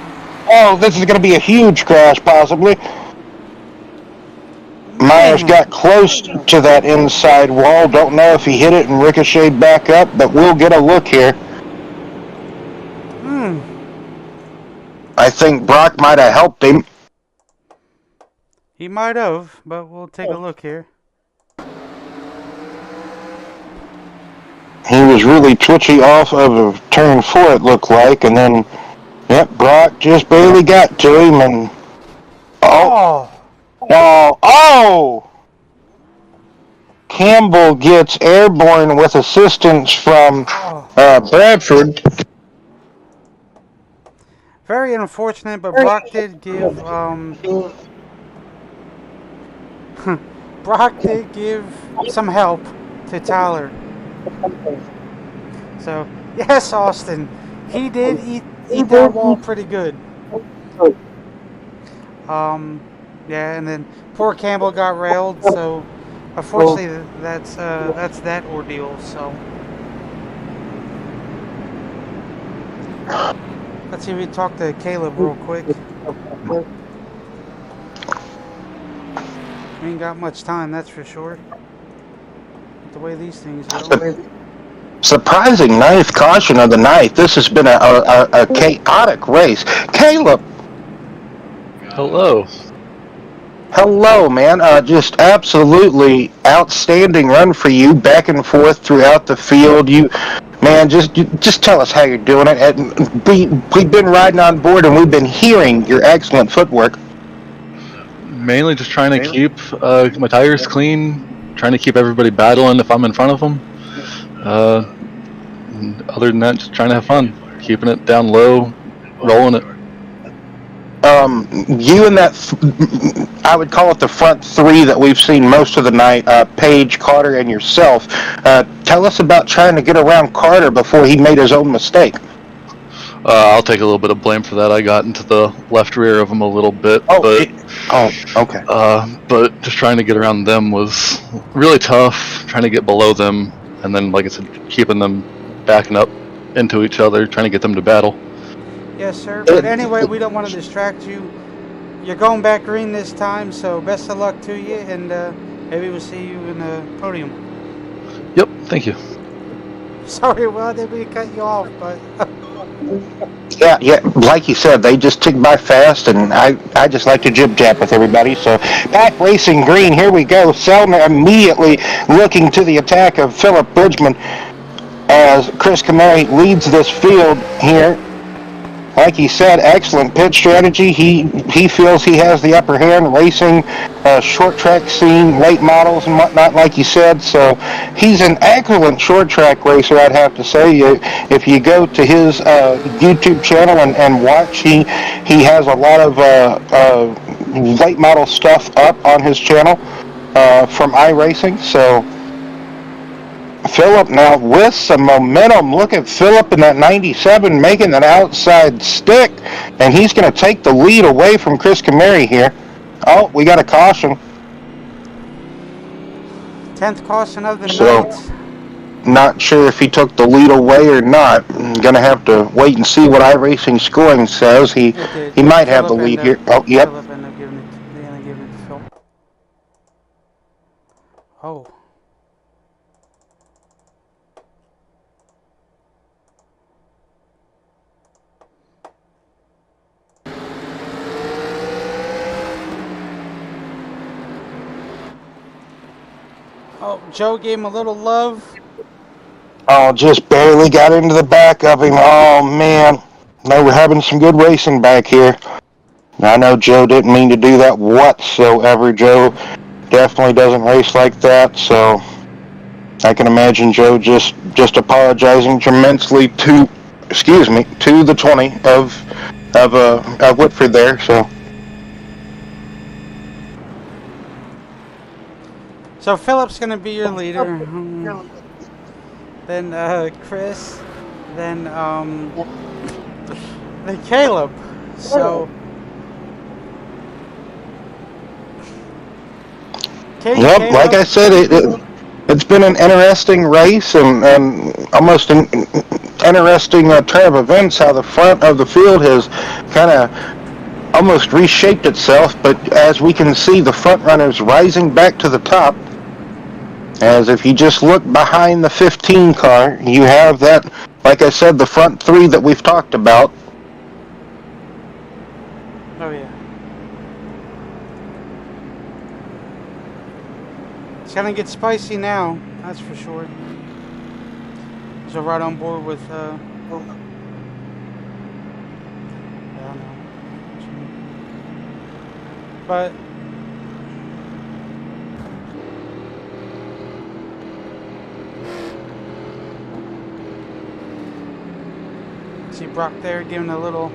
this is going to be a huge crash, possibly. Myers got close to that inside wall. Don't know if he hit it and ricocheted back up, but we'll get a look here. I think Brock might have helped him. He might have, but we'll take a look here. He was really twitchy off of turn 4, it looked like, and then, yep, Brock just barely got to him, and Campbell gets airborne with assistance from Bradford. Very unfortunate, but Brock did give Brock did give some help to Tyler. So yes, Austin, he did eat that wall pretty good. Yeah, and then poor Campbell got railed. So unfortunately, that's that ordeal. So let's see if we can talk to Caleb real quick. We ain't got much time, that's for sure. The way these things go. Surprising 9th caution of the night. This has been a chaotic race. Caleb! Hello. Hello, man. Just absolutely outstanding run for you, back and forth throughout the field. Man, just tell us how you're doing it. And we've been riding on board, and we've been hearing your excellent footwork. Mainly just trying to keep my tires clean, trying to keep everybody battling if I'm in front of them. And other than that, just trying to have fun, keeping it down low, rolling it. You and that, I would call it the front 3 that we've seen most of the night, Paige, Carter, and yourself. Tell us about trying to get around Carter before he made his own mistake. I'll take a little bit of blame for that. I got into the left rear of them a little bit. Okay. But just trying to get around them was really tough, trying to get below them, and then, like I said, keeping them backing up into each other, trying to get them to battle. Yes, sir. But anyway, we don't want to distract you. You're going back green this time, so best of luck to you, and Maybe we'll see you in the podium. Yep, thank you. Sorry, well, I didn't mean to cut you off, but Yeah, like you said, they just tick by fast, and I just like to jib jab with everybody. So back racing green, here we go. Selma immediately looking to the attack of Philip Bridgman as Chris Kamari leads this field here. Like he said, excellent pit strategy. He feels he has the upper hand racing short track scene, late models and whatnot, like you said. So he's an excellent short track racer, I'd have to say. If you go to his YouTube channel and watch, he has a lot of late model stuff up on his channel from iRacing. So Phillip now with some momentum. Look at Phillip in that 97 making that outside stick, and he's going to take the lead away from Chris Kamari here. Oh, we got a caution. 10th caution of the So, night. not sure if he took the lead away or not. Going to have to wait and see what iRacing scoring says. He might have the lead here. Oh, yep. Phillip ended up giving it to Phil. Oh. Oh, Joe gave him a little love. Oh, just barely got into the back of him. Oh, man. They were having some good racing back here. I know Joe didn't mean to do that whatsoever. Joe definitely doesn't race like that, so I can imagine Joe just apologizing tremendously to the 20 of Whitford there. So Phillip's gonna be your leader. Then Chris. Then Caleb. So. Yep, like I said, it's been an interesting race and almost an interesting turn of events how the front of the field has kind of almost reshaped itself, but as we can see, the front runners rising back to the top. As if you just look behind the 15 car, you have that, like I said, the front three that we've talked about. Oh yeah. It's gonna get spicy now, that's for sure. So right on board with yeah, I know. But see Brock there giving a little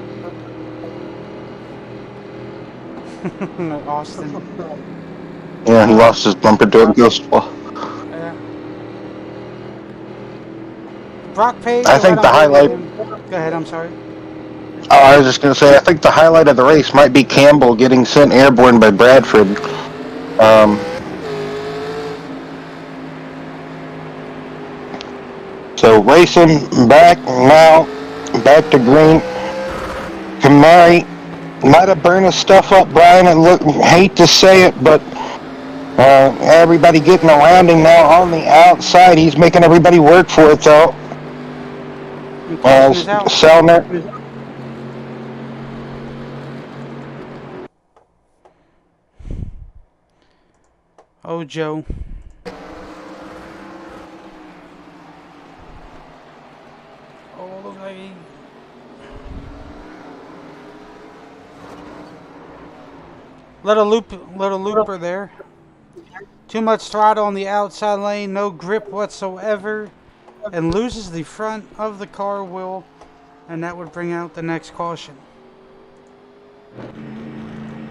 Austin. Yeah, he lost his bumper to a ghost wall. Yeah. Brock Page. I think the highlight. Go ahead, I'm sorry. Oh, I was just going to say, I think the highlight of the race might be Campbell getting sent airborne by Bradford. So racing back now, back to green. Kamari might have burned his stuff up, Brian. Hate to say it, but everybody getting around him now on the outside. He's making everybody work for it, though. As Selner. Oh, Joe. Oh, look like he... Little looper there. Too much throttle on the outside lane, no grip whatsoever, and loses the front of the car wheel, and that would bring out the next caution.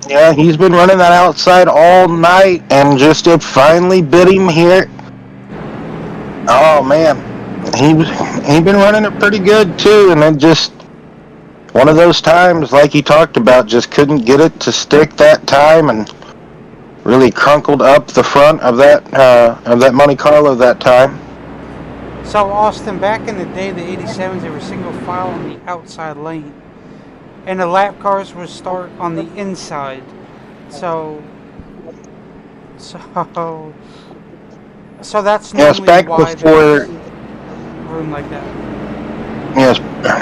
Yeah, he's been running that outside all night, and just it finally bit him here. Oh man, he been running it pretty good too, and then just one of those times, like he talked about, just couldn't get it to stick that time, and really crunkled up the front of that Monte Carlo that time. So Austin, back in the day, the 87s, they were single file on the outside lane, and the lap cars would start on the inside. So So, so that's Yes, normally back why before. there's room like that. Yes,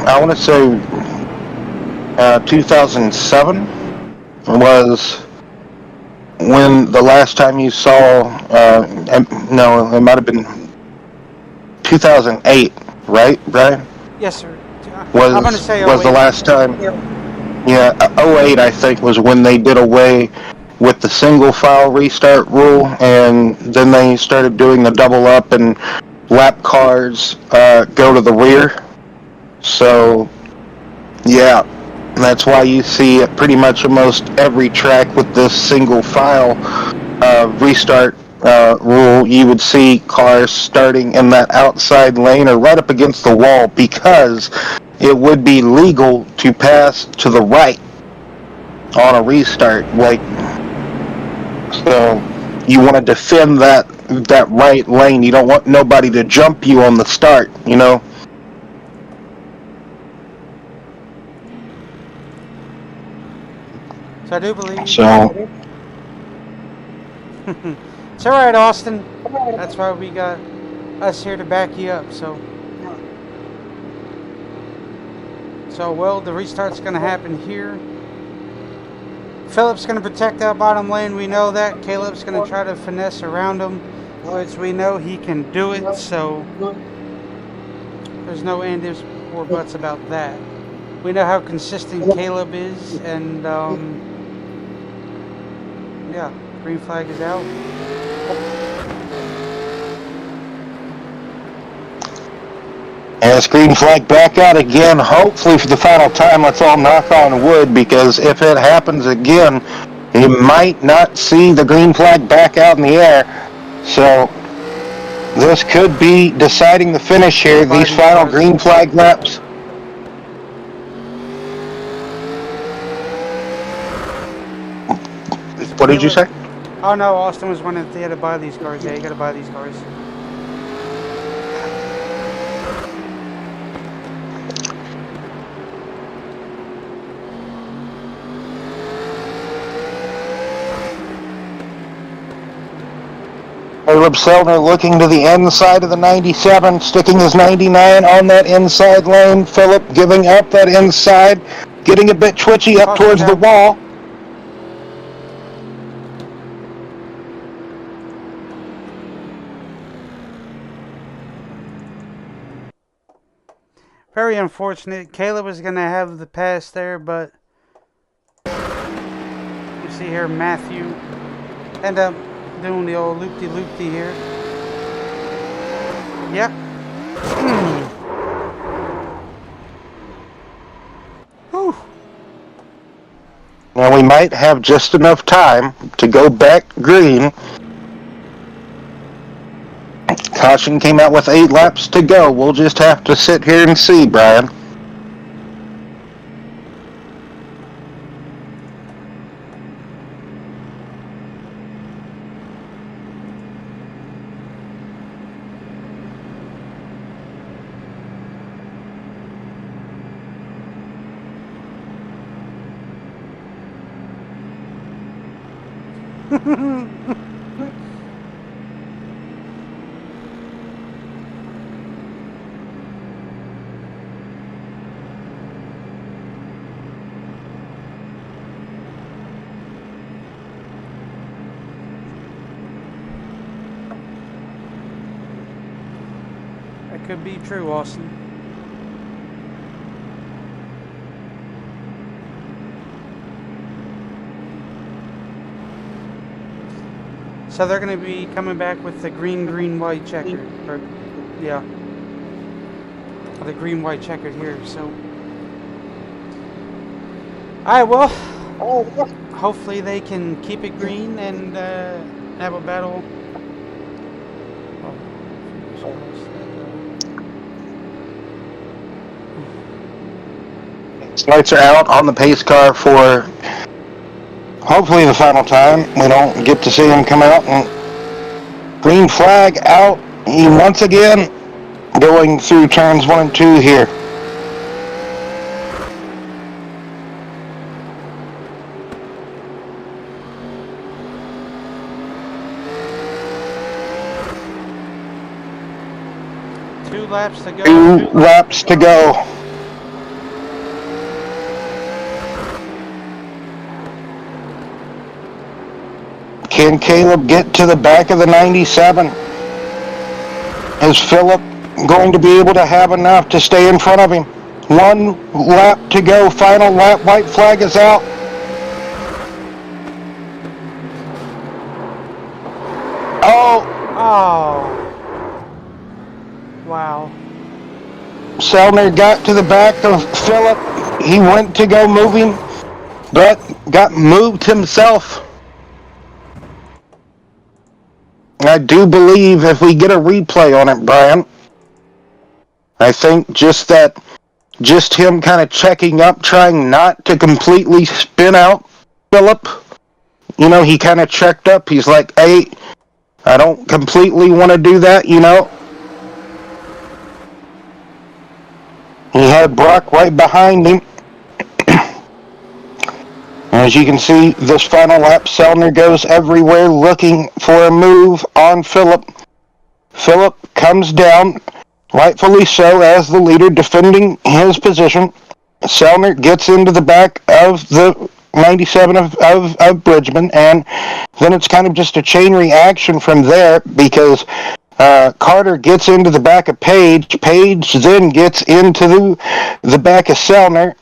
I want to say 2007 was when the last time you saw. No, it might have been 2008, right, Brian? Yes, sir. I'm gonna Was say was the 08. last time? Yeah, '08 I think was when they did away with the single file restart rule, and then they started doing the double up and lap cars go to the rear. So yeah, that's why you see at pretty much almost every track with this single file restart rule, you would see cars starting in that outside lane or right up against the wall because it would be legal to pass to the right on a restart. Like, so you want to defend that right lane. You don't want nobody to jump you on the start, you know? So I do believe. So It's all right, Austin. That's why we got us here to back you up. So well, the restart's gonna happen here. Philip's gonna protect that bottom lane. We know that. Caleb's gonna try to finesse around him, which we know he can do it. So there's no ands or buts about that. We know how consistent Caleb is, and yeah, green flag is out. and green flag back out again, hopefully for the final time. Let's all knock on wood, because if it happens again, you might not see the green flag back out in the air. So this could be deciding the finish here. These final green flag laps. What did you say? Oh no, Austin was wanting they had to buy these cars. Yeah, you gotta buy these cars. Caleb Selner looking to the inside of the 97, sticking his 99 on that inside lane. Philip giving up that inside, getting a bit twitchy up towards the wall. Very unfortunate. Caleb was going to have the pass there, but you see here Matthew end up doing the old loopty-loopty here. Yep. Whew. Now we might have just enough time to go back green. Caution came out with 8 laps to go. We'll just have to sit here and see, Brian. That could be true, Austin. So they're going to be coming back with the green, white checkered. Or, yeah. The green, white checkered here, so. Alright, well. Hopefully they can keep it green and have a battle. Lights are out on the pace car for hopefully the final time. We don't get to see him come out. And green flag out. He once again going through turns 1 and 2 here. 2 laps to go. 2 laps to go. Can Caleb get to the back of the 97? Is Philip going to be able to have enough to stay in front of him? 1 lap to go. Final lap. White flag is out. Oh, Oh. Wow. Selner got to the back of Philip. He went to go move him, but got moved himself. I do believe if we get a replay on it, Brian, I think just him kind of checking up, trying not to completely spin out Philip. You know, he kind of checked up. He's like, hey, I don't completely want to do that, you know. He had Brock right behind him. As you can see, this final lap, Selner goes everywhere looking for a move on Philip. Philip comes down, rightfully so, as the leader, defending his position. Selner gets into the back of the 97 of Bridgman, and then it's kind of just a chain reaction from there because Carter gets into the back of Page. Page then gets into the back of Selner,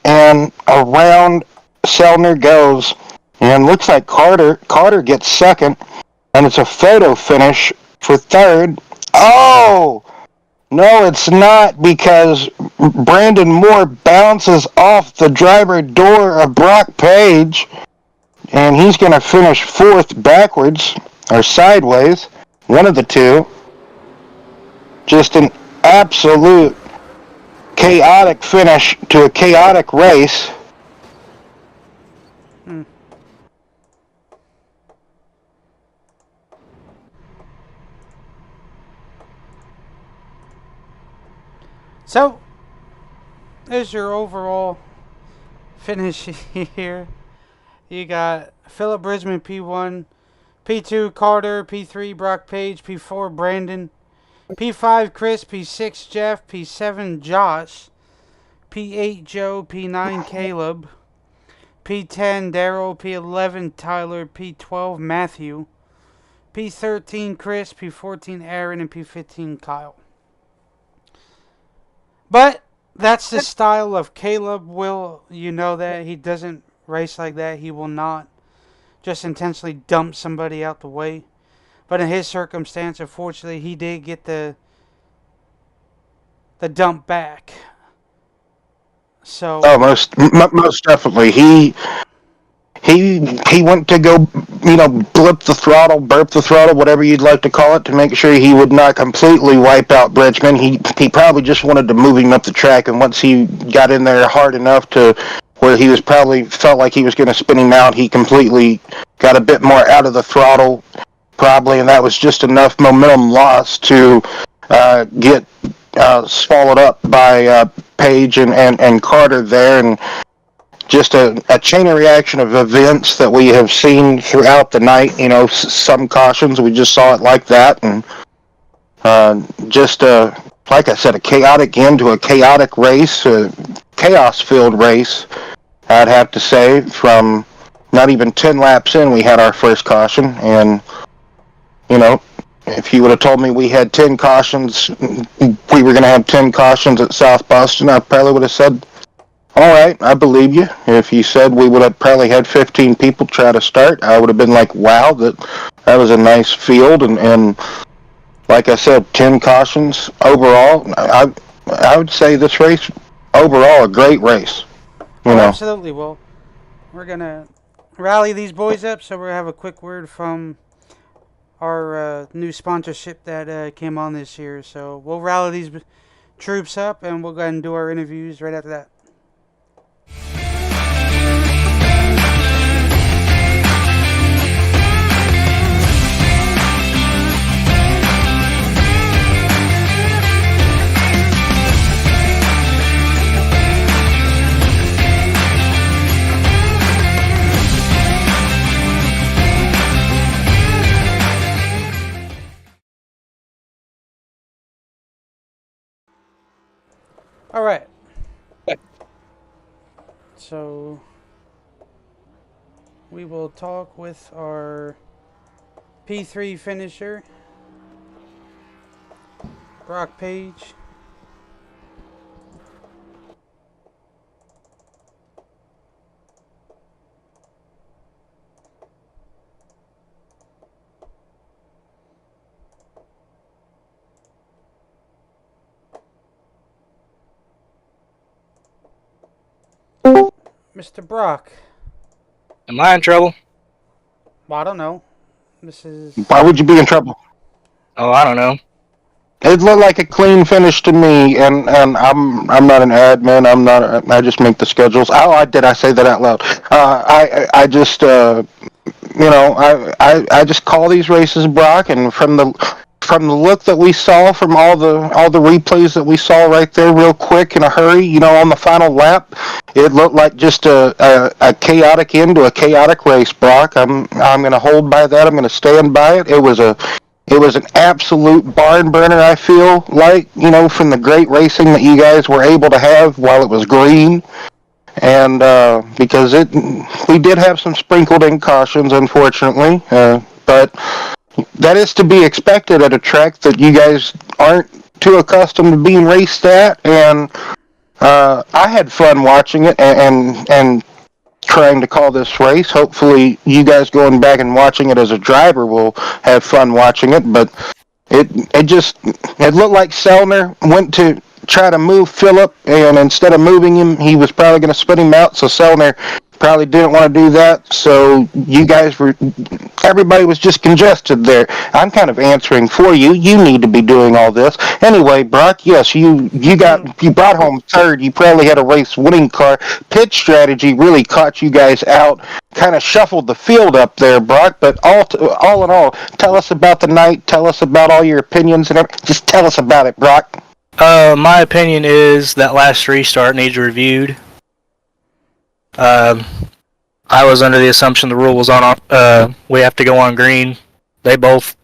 and around Selner goes, and looks like Carter gets second, and it's a photo finish for third. Oh! No, it's not, because Brandon Moore bounces off the driver door of Brock Page, and he's going to finish fourth backwards, or sideways, one of the two. Just an absolute chaotic finish to a chaotic race. So, there's your overall finish here. You got Philip Bridgman P1, P2 Carter, P3 Brock Page, P4 Brandon, P5 Chris, P6 Jeff, P7 Josh, P8 Joe, P9 Caleb, P10 Daryl, P11 Tyler, P12 Matthew, P13 Chris, P14 Aaron, and P15 Kyle. But that's the style of Caleb. Will, you know that he doesn't race like that. He will not just intentionally dump somebody out the way. But in his circumstance, unfortunately, he did get the dump back. So most definitely. He went to go, you know, burp the throttle, whatever you'd like to call it, to make sure he would not completely wipe out Bridgman. He probably just wanted to move him up the track, and once he got in there hard enough to where he was probably felt like he was going to spin him out, he completely got a bit more out of the throttle, probably, and that was just enough momentum loss to get swallowed up by Page and Carter there, and just a chain of reaction of events that we have seen throughout the night. You know, some cautions, we just saw it like that, and just like I said, a chaotic end to a chaotic race, a chaos-filled race, I'd have to say. From not even 10 laps in, we had our first caution, and, you know, if you would have told me we had 10 cautions, we were going to have 10 cautions at South Boston, I probably would have said, all right, I believe you. If you said we would have probably had 15 people try to start, I would have been like, wow, that was a nice field. And like I said, 10 cautions overall. I would say this race, overall, a great race. You know. Absolutely. Well, we're going to rally these boys up, so we're going to have a quick word from our new sponsorship that came on this year. So we'll rally these troops up, and we'll go ahead and do our interviews right after that. All right. So we will talk with our P3 finisher, Brock Page. Mr. Brock. Am I in trouble? Well, I don't know. This is. Why would you be in trouble? Oh, I don't know. It looked like a clean finish to me, and I'm not an admin. I'm not. I just make the schedules. Oh, did I say that out loud? I just I just call these races, Brock, and from the look that we saw, from all the replays that we saw right there, real quick in a hurry, on the final lap, it looked like just a chaotic end to a chaotic race, Brock. I'm going to hold by that. I'm going to stand by it. It was an absolute barn burner, I feel like, from the great racing that you guys were able to have while it was green. And because we did have some sprinkled in cautions, unfortunately, but that is to be expected at a track that you guys aren't too accustomed to being raced at. And I had fun watching it and trying to call this race. Hopefully, you guys going back and watching it as a driver will have fun watching it. But it looked like Sellner went to try to move Phillip, and instead of moving him, he was probably going to spin him out. So Sellner probably didn't want to do that. So everybody was just congested there. I'm kind of answering for you. You need to be doing all this anyway, Brock. Yes, you brought home third. You probably had a race winning car. Pit strategy really caught you guys out. Kind of shuffled the field up there, Brock. But all in all, tell us about the night. Tell us about all your opinions and everything. Just tell us about it, Brock. My opinion is that last restart needs reviewed. I was under the assumption the rule was on. We have to go on green. They both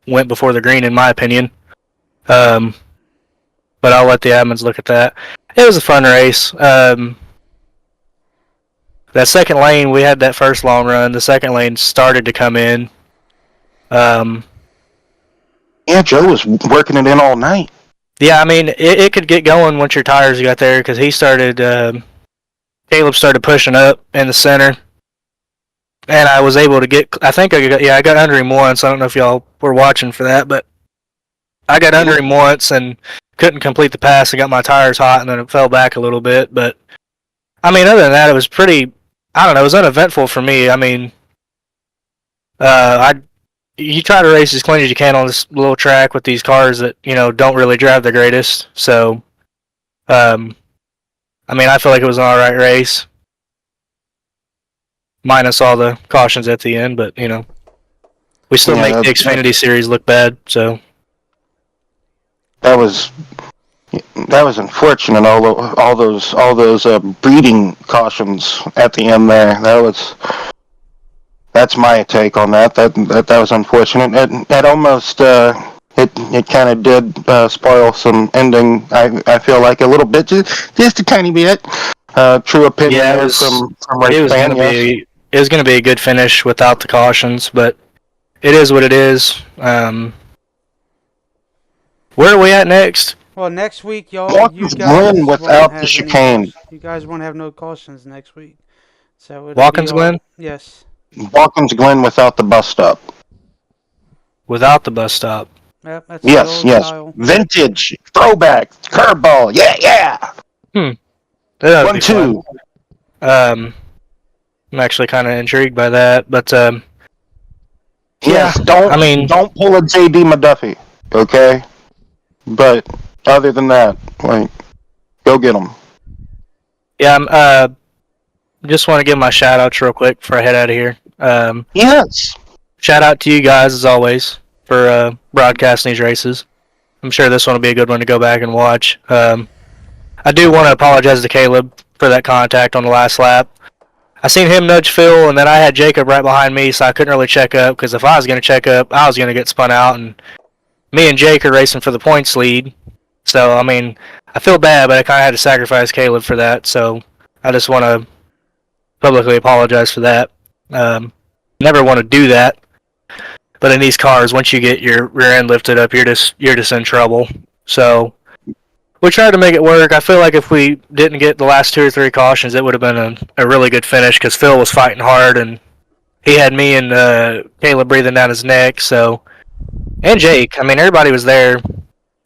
went before the green, in my opinion. But I'll let the admins look at that. It was a fun race. That second lane, we had that first long run. The second lane started to come in. Yeah, Joe was working it in all night. Yeah, I mean, it could get going once your tires got there, because he started, Caleb started pushing up in the center, and I was able to get, I got under him once. I don't know if y'all were watching for that, but I got under him once and couldn't complete the pass. I got my tires hot, and then it fell back a little bit, but, I mean, other than that, it was pretty, I don't know, it was uneventful for me. I mean, you try to race as clean as you can on this little track with these cars that, don't really drive the greatest. So, I mean, I feel like it was an alright race. Minus all the cautions at the end, but, we still make the Xfinity Series look bad, so. That was unfortunate, all those breeding cautions at the end there. That's my take on that. That was unfortunate. It almost it kind of did spoil some ending. I feel like a little bit, just a tiny bit. True opinion from race fan. It was going to be a good finish without the cautions, but it is what it is. Where are we at next? Well, next week, y'all, you guys win without the chicane. You guys won't have no cautions next week. So Watkins Glen? Yes. Watkins Glen without the bus stop. Without the bus stop. Yep, that's yes. Style. Vintage, throwback, curveball. Yeah. 1-2. I'm actually kind of intrigued by that, but yes. Don't pull a JD McDuffie, okay? But other than that, go get them. Yeah, just want to give my shout outs real quick before I head out of here. Yes. Shout out to you guys as always for broadcasting these races. I'm sure this one will be a good one to go back and watch. I do want to apologize to Caleb for that contact on the last lap. I seen him nudge Phil, and then I had Jacob right behind me, so I couldn't really check up, because if I was going to check up, I was going to get spun out, and me and Jake are racing for the points lead. So I mean, I feel bad, but I kind of had to sacrifice Caleb for that. So I just want to publicly apologize for that. Never want to do that, but in these cars, once you get your rear end lifted up, you're just in trouble. So we tried to make it work. I feel like if we didn't get the last 2 or 3 cautions, it would have been a really good finish because Phil was fighting hard and he had me and Caleb breathing down his neck. So and Jake, I mean everybody was there.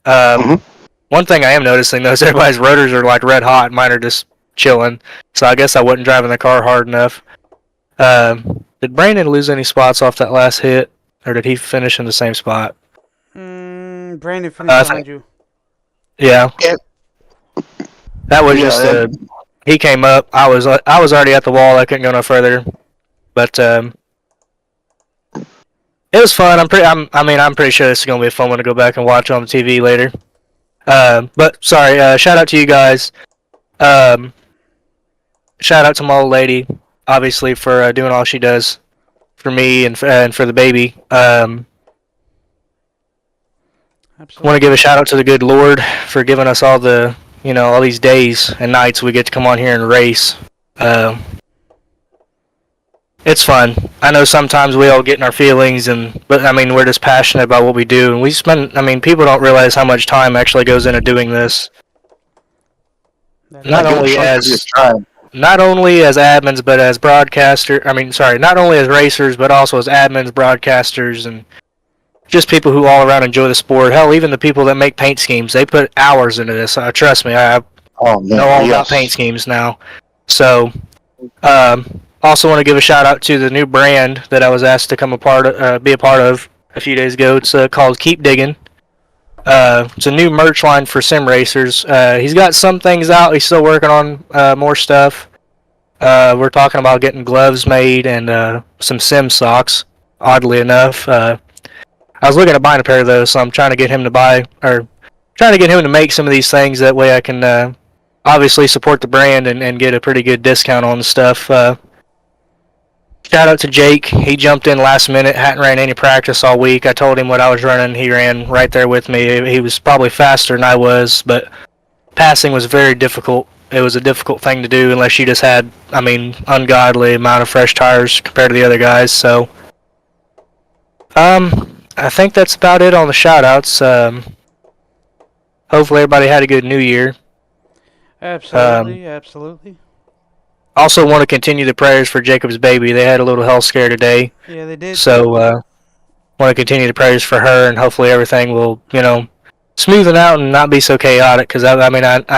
One thing I am noticing though is everybody's rotors are like red hot. Mine are just chilling. So I guess I wasn't driving the car hard enough. Did Brandon lose any spots off that last hit, or did he finish in the same spot? Brandon finished behind you. Yeah. That was he came up. I was already at the wall. I couldn't go no further. But it was fun. I'm pretty sure this is gonna be a fun one to go back and watch on the TV later. But sorry. Shout out to you guys. Shout out to my old lady, obviously for doing all she does for me and for the baby. Absolutely. Want to give a shout out to the good Lord for giving us all all these days and nights we get to come on here and race. It's fun. I know sometimes we all get in our feelings, but I mean we're just passionate about what we do, and we spend. I mean, people don't realize how much time actually goes into doing this. Not only as admins, but as broadcaster. I mean, sorry, not only as racers, but also as admins, broadcasters, and just people who all around enjoy the sport. Hell, even the people that make paint schemes, they put hours into this. Trust me, I know all about paint schemes now. So, also want to give a shout out to the new brand that I was asked to be a part of a few days ago. It's called Keep Digging. It's a new merch line for sim racers. He's got some things out. He's still working on more stuff. We're talking about getting gloves made and some sim socks. Oddly enough, I was looking at buying a pair of those, so I'm trying to get him to make some of these things. That way, I can obviously support the brand and get a pretty good discount on the stuff. Shout out to Jake. He jumped in last minute, hadn't ran any practice all week. I told him what I was running. He ran right there with me. He was probably faster than I was, but passing was very difficult. It was a difficult thing to do unless you just had, ungodly amount of fresh tires compared to the other guys. So, I think that's about it on the shout-outs. Hopefully everybody had a good New Year. Absolutely. Also want to continue the prayers for Jacob's baby. They had a little health scare today. Yeah, they did. So, want to continue the prayers for her, and hopefully everything will, smoothen out and not be so chaotic. Because I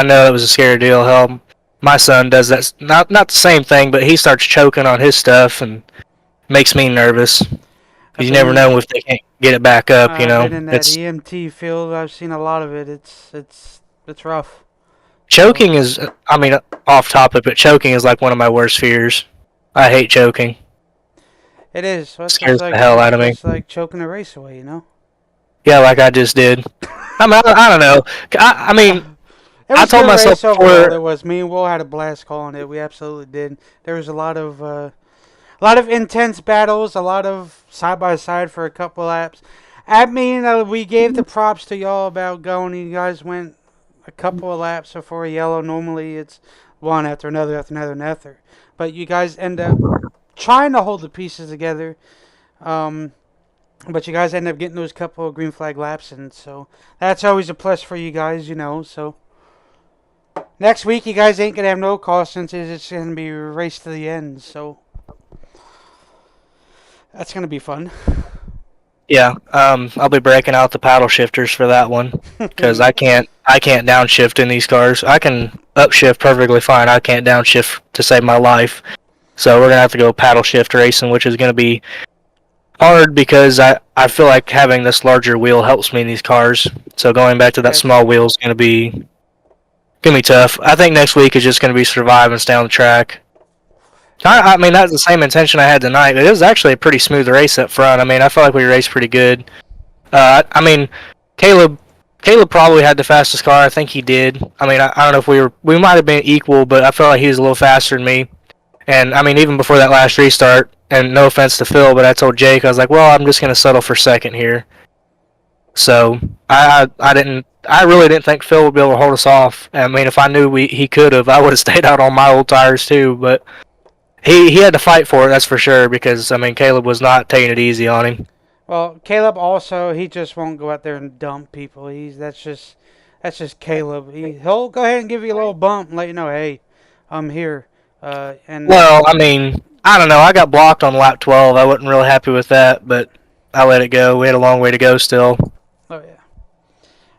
know it was a scary deal. Hell, my son does that. Not the same thing, but he starts choking on his stuff and makes me nervous. You never know if they can't get it back up. I've been in that EMT field. I've seen a lot of it. It's rough. Choking is, off topic, but choking is like one of my worst fears. I hate choking. It is. It scares the hell out of me. It's like choking a race away, Yeah, like I just did. I don't know. I told myself before. It was me and Will had a blast calling it. We absolutely did. There was a lot of intense battles, a lot of side by side for a couple laps. We gave the props to y'all about going. You guys went a couple of laps before a yellow. Normally it's one after another after another and after. But you guys end up trying to hold the pieces together. But you guys end up getting those couple of green flag laps, and so that's always a plus for you guys, So next week you guys ain't gonna have no cautions. It's gonna be race to the end. So that's gonna be fun. Yeah, I'll be breaking out the paddle shifters for that one because I can't downshift in these cars. I can upshift perfectly fine. I can't downshift to save my life. So we're gonna have to go paddle shift racing, which is gonna be hard because I feel like having this larger wheel helps me in these cars. So going back to that small wheel is gonna be tough. I think next week is just gonna be survive and stay on the track. That's the same intention I had tonight. But it was actually a pretty smooth race up front. I felt like we raced pretty good. Caleb probably had the fastest car. I think he did. I don't know if we might have been equal, but I felt like he was a little faster than me. And even before that last restart, and no offense to Phil, but I told Jake, I was like, well, I'm just gonna settle for second here. So I I really didn't think Phil would be able to hold us off. I mean, if I knew he could have, I would have stayed out on my old tires too. But he had to fight for it, that's for sure. Because I mean, Caleb was not taking it easy on him. Well, Caleb also, he just won't go out there and dump people. That's just Caleb. He'll go ahead and give you a little bump and let you know, hey, I'm here. And Well, I mean, I don't know. I got blocked on lap 12. I wasn't really happy with that, but I let it go. We had a long way to go still. oh yeah,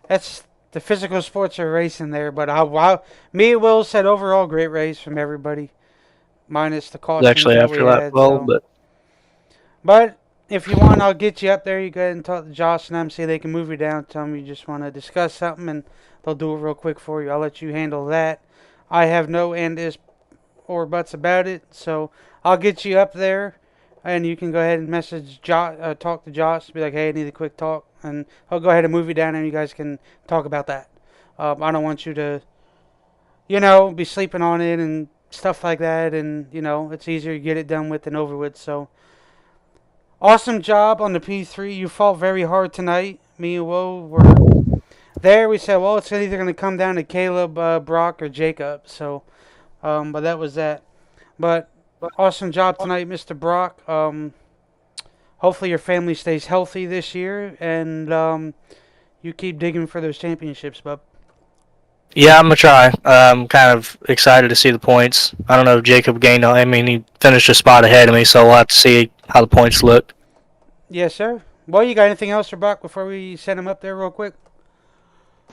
that's the physical sports are racing there. But me and Will said overall great race from everybody, minus the It was cautions actually that after we lap had. 12, So, but but if you want, I'll get you up there. You go ahead and talk to Josh and them. See they can move you down. Tell them you just want to discuss something, and they'll do it real quick for you. I'll let you handle that. I have no and is or buts about it, so I'll get you up there, and you can go ahead and message Josh, talk to Josh, be like, hey, I need a quick talk, and I'll go ahead and move you down, and you guys can talk about that. I don't want you to, be sleeping on it and stuff like that, and it's easier to get it done with than over with. So awesome job on the P3. You fought very hard tonight. Me and Will were there. We said, well, it's either going to come down to Caleb, Brock, or Jacob. So, but that was that. But awesome job tonight, Mr. Brock. Hopefully your family stays healthy this year, and you keep digging for those championships, bub. yeah, I'm gonna try. I'm kind of excited to see the points. I don't know if Jacob gained. I mean, he finished a spot ahead of me, so we'll have to see how the points look. Yes, sir. Well, you got anything else for Brock before we send him up there real quick?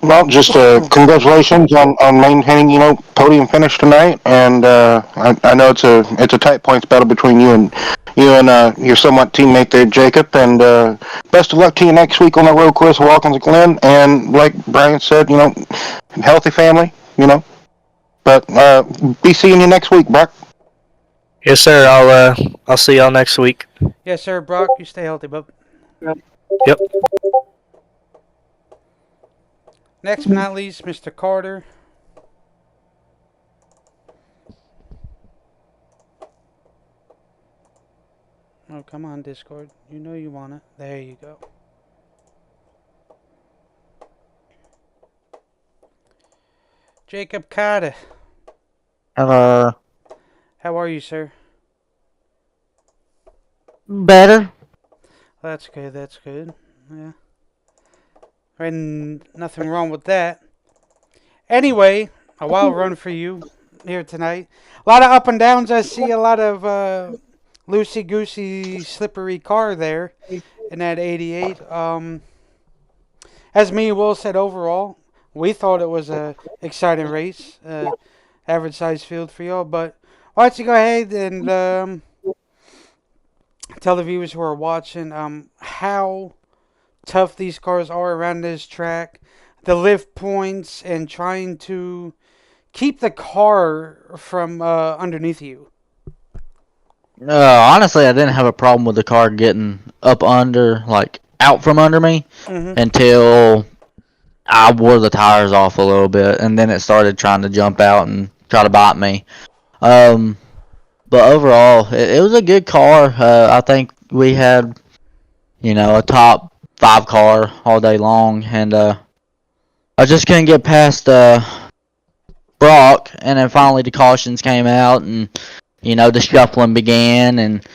Well, just congratulations on maintaining, podium finish tonight. And I know it's a tight points battle between you and your somewhat teammate there, Jacob. And best of luck to you next week on the road course of Watkins Glen. And like Brian said, healthy family, But be seeing you next week, Brock. Yes, sir. I'll see y'all next week. Yes, sir. Brock, you stay healthy, bub. Yep. Next but not least, Mr. Carter. Oh, come on, Discord. You know you want it. There you go. Jacob Carter. Hello. How are you, sir? Better. That's good. That's good. Yeah. And nothing wrong with that. Anyway, a wild run for you here tonight. A lot of up and downs. I see a lot of loosey-goosey, slippery car there in that 88. As me and Will said, overall, we thought it was a exciting race. Average size field for y'all. But why don't you go ahead and tell the viewers who are watching how tough these cars are around this track, the lift points, and trying to keep the car from underneath you. Honestly, I didn't have a problem with the car getting up under, like, out from under me until I wore the tires off a little bit, and then it started trying to jump out and try to bite me. But overall, it was a good car. I think we had, a top 5 car all day long, and I just couldn't get past Brock, and then finally the cautions came out, and the shuffling began, and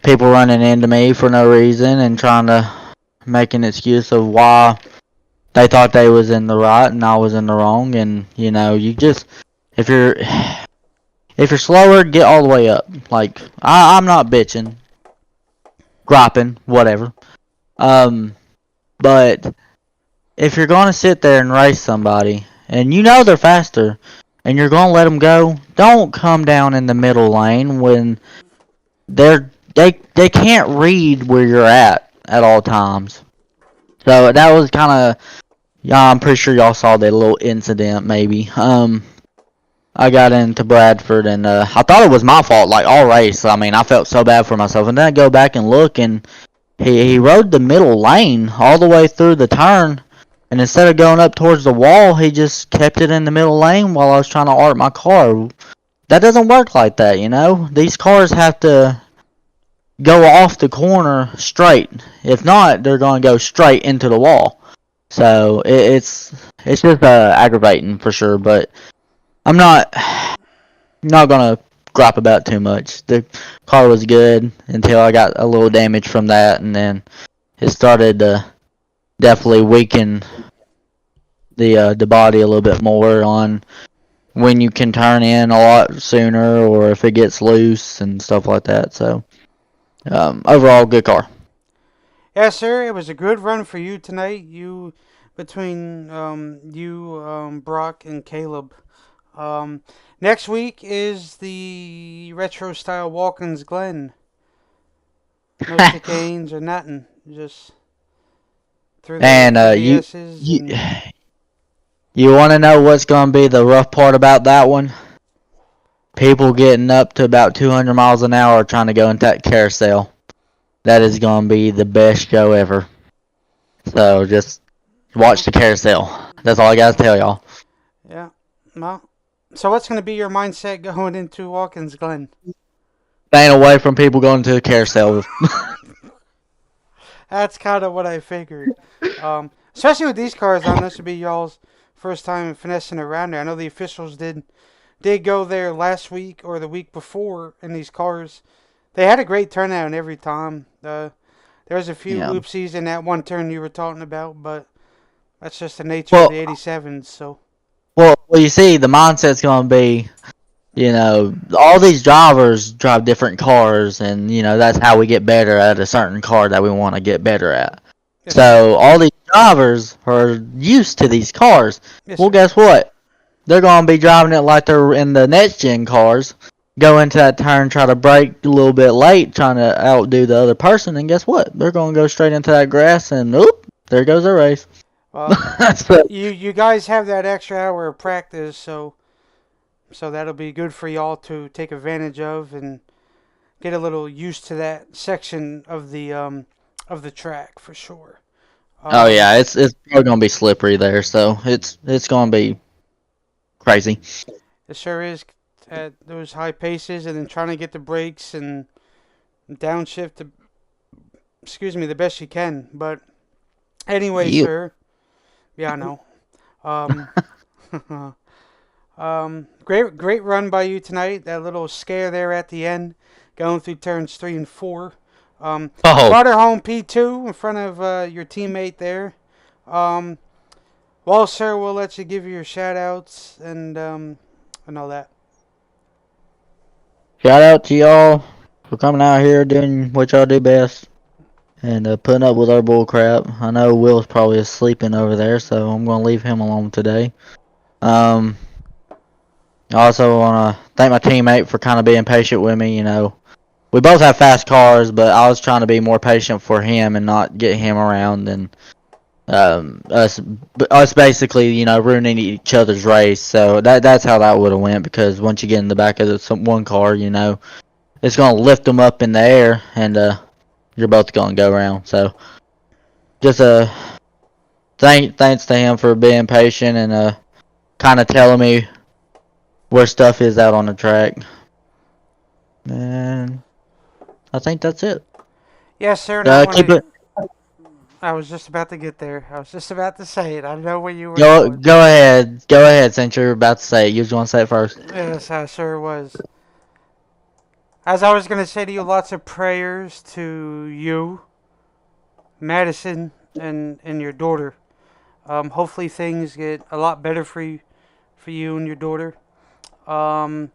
people running into me for no reason and trying to make an excuse of why they thought they was in the right and I was in the wrong. And you just, if you're slower, get all the way up. Like, I'm not bitching, griping, whatever. But if you're gonna sit there and race somebody and they're faster, and you're gonna let them go, don't come down in the middle lane when they can't read where you're at all times. So that was kind of, I'm pretty sure y'all saw that little incident maybe. I got into Bradford, and I thought it was my fault, like all race. I mean, I felt so bad for myself, and then I go back and look, and he rode the middle lane all the way through the turn. And instead of going up towards the wall, he just kept it in the middle lane while I was trying to art my car. That doesn't work like that, These cars have to go off the corner straight. If not, they're going to go straight into the wall. So it's just aggravating for sure. But I'm not gonna gripe about it too much. The car was good until I got a little damage from that, and then it started to definitely weaken the body a little bit more on when you can turn in a lot sooner or if it gets loose and stuff like that. So overall, good car. Yes, sir. It was a good run for you tonight. You between you, Brock, and Caleb. Um, Next week is the retro style Walkins Glen. No chicanes or nothing. Just through the And ABSs you and you want to know what's gonna be the rough part about that one? People getting up to about 200 miles an hour trying to go into that carousel. That is gonna be the best show ever. So just watch the carousel. That's all I gotta tell y'all. yeah. Well, so what's going to be your mindset going into Watkins Glen? Staying away from people going to the carousel. That's kind of what I figured. Especially with these cars, I know this would be y'all's first time finessing around there. I know the officials did go there last week or the week before in these cars. They had a great turnout every time. There was a few Yeah. oopsies in that one turn you were talking about, but that's just the nature of Well, the 87s. So well, you see, the mindset's gonna be, all these drivers drive different cars, and that's how we get better at a certain car that we want to get better at. yes, sir. So all these drivers are used to these cars. Yes, Well, sir. guess what? They're gonna be driving it like they're in the next gen cars. Go into that turn, try to brake a little bit late, trying to outdo the other person, and guess what? They're gonna go straight into that grass, and oop, there goes their race. Well, So, you guys have that extra hour of practice, so that'll be good for y'all to take advantage of and get a little used to that section of the track for sure. oh Um, yeah, it's probably gonna be slippery there, so it's gonna be crazy. it sure is at those high paces, and then trying to get the brakes and downshift to, excuse me, the best you can. But anyway, You. sir, yeah, I know. Um, great run by you tonight. That little scare there at the end, going through turns 3 and 4. Oh, Brought her home P2 in front of your teammate there. Um, well, sir, we'll let you give your shout outs and all that. Shout out to y'all for coming out here doing what y'all do best and putting up with our bull crap. I know Will's probably sleeping over there, so I'm gonna leave him alone today. Um, I also want to thank my teammate for kind of being patient with me. We both have fast cars, but I was trying to be more patient for him and not get him around and us basically, ruining each other's race. So that's how that would have went because once you get in the back of one car, it's gonna lift them up in the air and you're both gonna go around. So just thanks to him for being patient and kind of telling me where stuff is out on the track. And I think that's it. Yes, sir. And I want Keep to. it. I was just about to get there. I was just about to say it. I know where you were Go going. go ahead. Go ahead. Since you're about to say it, you just want to say it first. Yes, I sure was. As I was going to say to you, lots of prayers to you, Madison, and your daughter. Hopefully things get a lot better for you and your daughter. Um,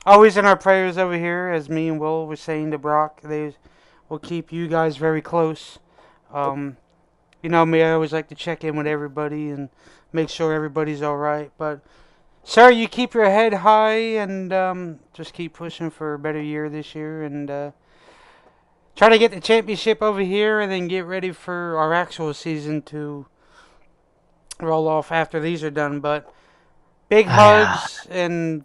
Always in our prayers over here, as me and Will was saying to Brock, they will keep you guys very close. Um, you know me, I always like to check in with everybody and make sure everybody's all right. But sir, you keep your head high and just keep pushing for a better year this year and try to get the championship over here and then get ready for our actual season to roll off after these are done. But big Yeah. hugs and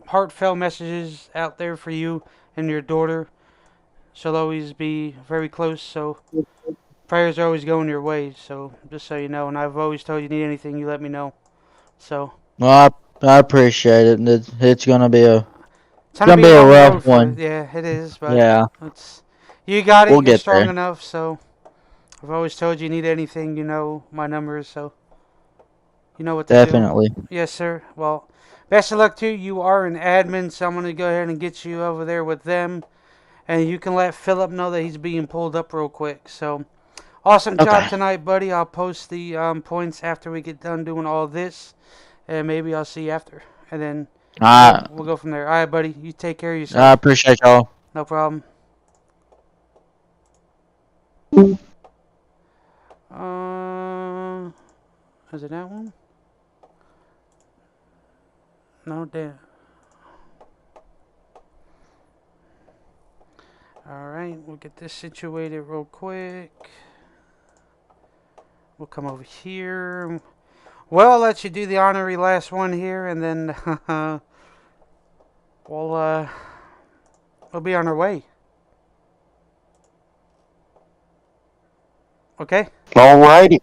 heartfelt messages out there for you and your daughter. She'll always be very close, so prayers are always going your way. So just so you know, and I've always told you need anything, you let me know. So Well, I appreciate it. It's gonna be a it's it's gonna gonna be be a a long rough road for one. yeah, it is, but Yeah, it's you got it. we'll You're get strong there. enough, so I've always told you need anything, you know my numbers, so you know what to do. Definitely. Yes, sir. Well, best of luck to you. You are an admin, so I'm going to go ahead and get you over there with them. And you can let Philip know that he's being pulled up real quick. So, awesome job Okay. tonight, buddy. I'll post the points after we get done doing all this. And maybe I'll see you after. And then I we'll go from there. All right, buddy. You take care of I yourself. appreciate y'all. No problem. Uh, is it that one? No, damn. Alright, we'll get this situated real quick. We'll come over here. Well, I'll let you do the honorary last one here, and then we'll be on our way. Okay? Alrighty.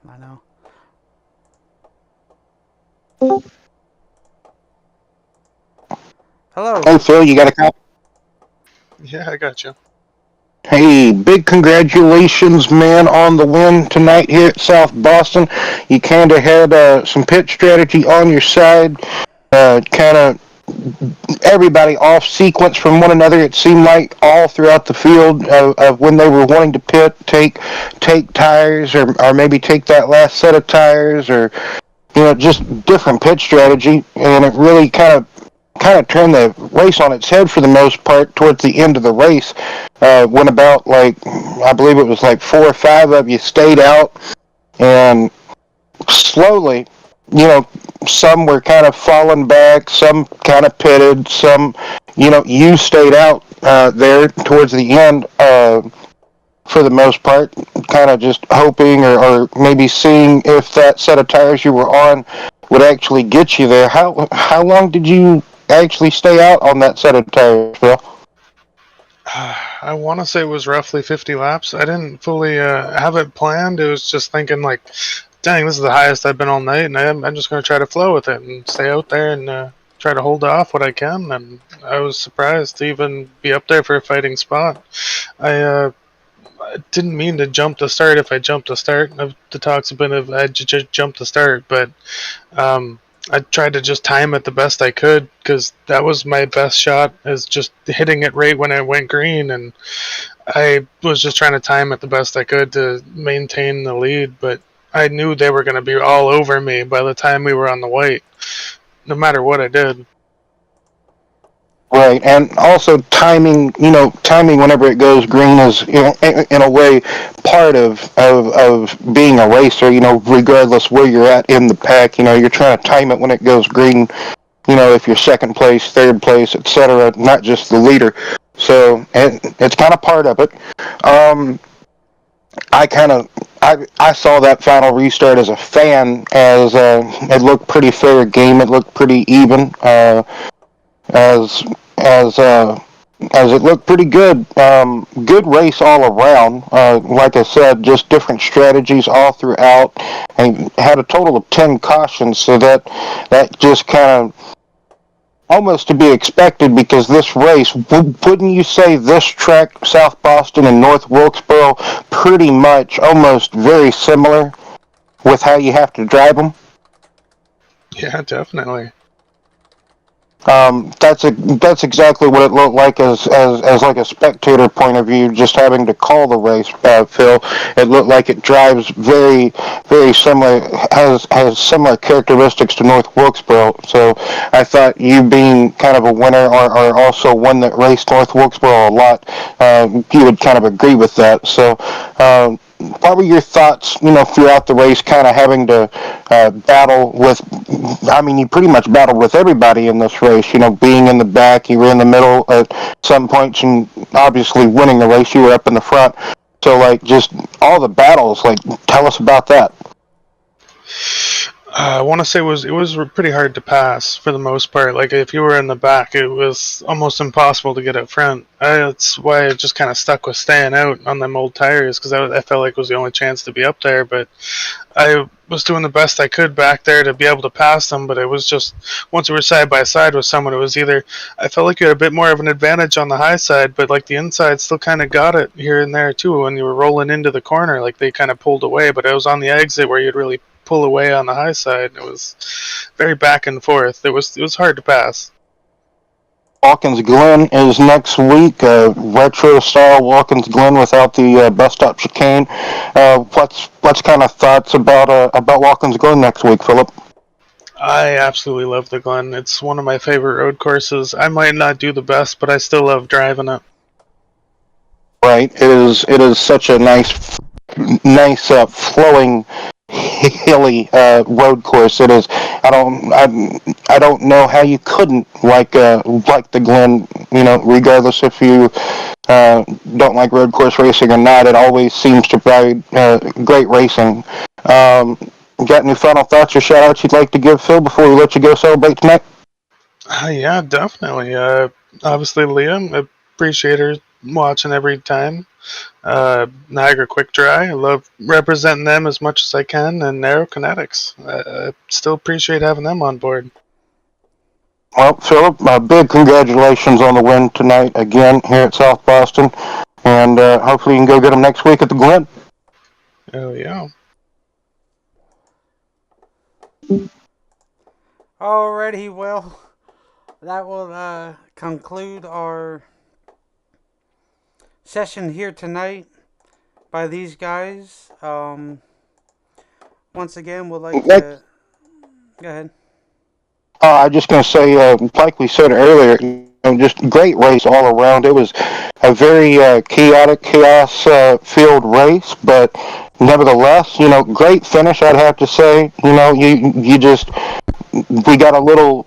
I know. Hello. Hey, Phil, you got a copy? Yeah, I got you. Hey, big congratulations, man, on the win tonight here at South Boston. You kind of had some pitch strategy on your side, kind of everybody off sequence from one another. It seemed like all throughout the field of when they were wanting to pit, take tires, or maybe take that last set of tires, or just different pitch strategy, and it really kind of turned the race on its head for the most part towards the end of the race. When about, like, I believe it was like 4 or 5 of you stayed out, and slowly, some were kind of falling back, some kind of pitted, some, you stayed out there towards the end for the most part, kind of just hoping or maybe seeing if that set of tires you were on would actually get you there. How long did you actually stay out on that set of tires, Phil? I want to say it was roughly 50 laps. I didn't fully have it planned. It was just thinking like, dang, this is the highest I've been all night, and I'm just going to try to flow with it and stay out there and try to hold off what I can. And I was surprised to even be up there for a fighting spot. I didn't mean to jump the start if I jumped the start. The talks have been if I just jumped the start, but I tried to just time it the best I could because that was my best shot, is just hitting it right when I went green, and I was just trying to time it the best I could to maintain the lead, but I knew they were going to be all over me by the time we were on the white, no matter what I did. Right, and also timing whenever it goes green is, in a way, part of being a racer. Regardless where you're at in the pack, you're trying to time it when it goes green. If you're second place, third place, etc., not just the leader. So it's kind of part of it. I saw that final restart as a fan, as it looked pretty fair game. It looked pretty even. As as uh, as it looked pretty good. Good race all around. Like I said, just different strategies all throughout, and had a total of 10 cautions. So that just kind of almost to be expected, because this race, wouldn't you say this track, South Boston and North Wilkesboro, pretty much almost very similar with how you have to drive them? Yeah, definitely. That's exactly what it looked like as like a spectator point of view, just having to call the race, Phil. It looked like it drives very, very similar, has similar characteristics to North Wilkesboro. So I thought, you being kind of a winner, or also one that raced North Wilkesboro a lot, you would kind of agree with that. So what were your thoughts, throughout the race, kind of having to battle with, I mean, you pretty much battled with everybody in this race, being in the back, you were in the middle at some points, and obviously winning the race, you were up in the front. So, like, just all the battles, like, tell us about that. I want to say it was pretty hard to pass for the most part. Like if you were in the back, it was almost impossible to get up front. That's why I just kind of stuck with staying out on them old tires because I felt like it was the only chance to be up there. But I was doing the best I could back there to be able to pass them. But it was just once we were side by side with someone, it was either I felt like you had a bit more of an advantage on the high side, but like the inside still kind of got it here and there too. When you were rolling into the corner, like they kind of pulled away, but it was on the exit where you'd really pull away on the high side. It was very back and forth. It was hard to pass. Watkins Glen is next week. Retro style Watkins Glen without the bus stop chicane. What's kind of thoughts about Watkins Glen next week, Philip? I absolutely love the Glen. It's one of my favorite road courses. I might not do the best, but I still love driving it. Right. It is such a nice flowing hilly road course. It is. I don't know how you couldn't like the Glen. Regardless if you don't like road course racing or not, it always seems to provide great racing. Got any final thoughts or shout outs you'd like to give, Phil, before we let you go celebrate tonight? Yeah, definitely. Obviously, Liam, I appreciate her watching every time. Niagara Quick Dry, I love representing them as much as I can, and Narrow Kinetics. I still appreciate having them on board. Well, Philip, big congratulations on the win tonight again here at South Boston, and hopefully you can go get them next week at the Glen. Oh, yeah. Alrighty, well, that will conclude our session here tonight by these guys. Once again, we'd like to go ahead. I'm just going to say, like we said earlier, just great race all around. It was a very chaotic, chaos-filled race, but nevertheless, great finish. I'd have to say, you just we got a little,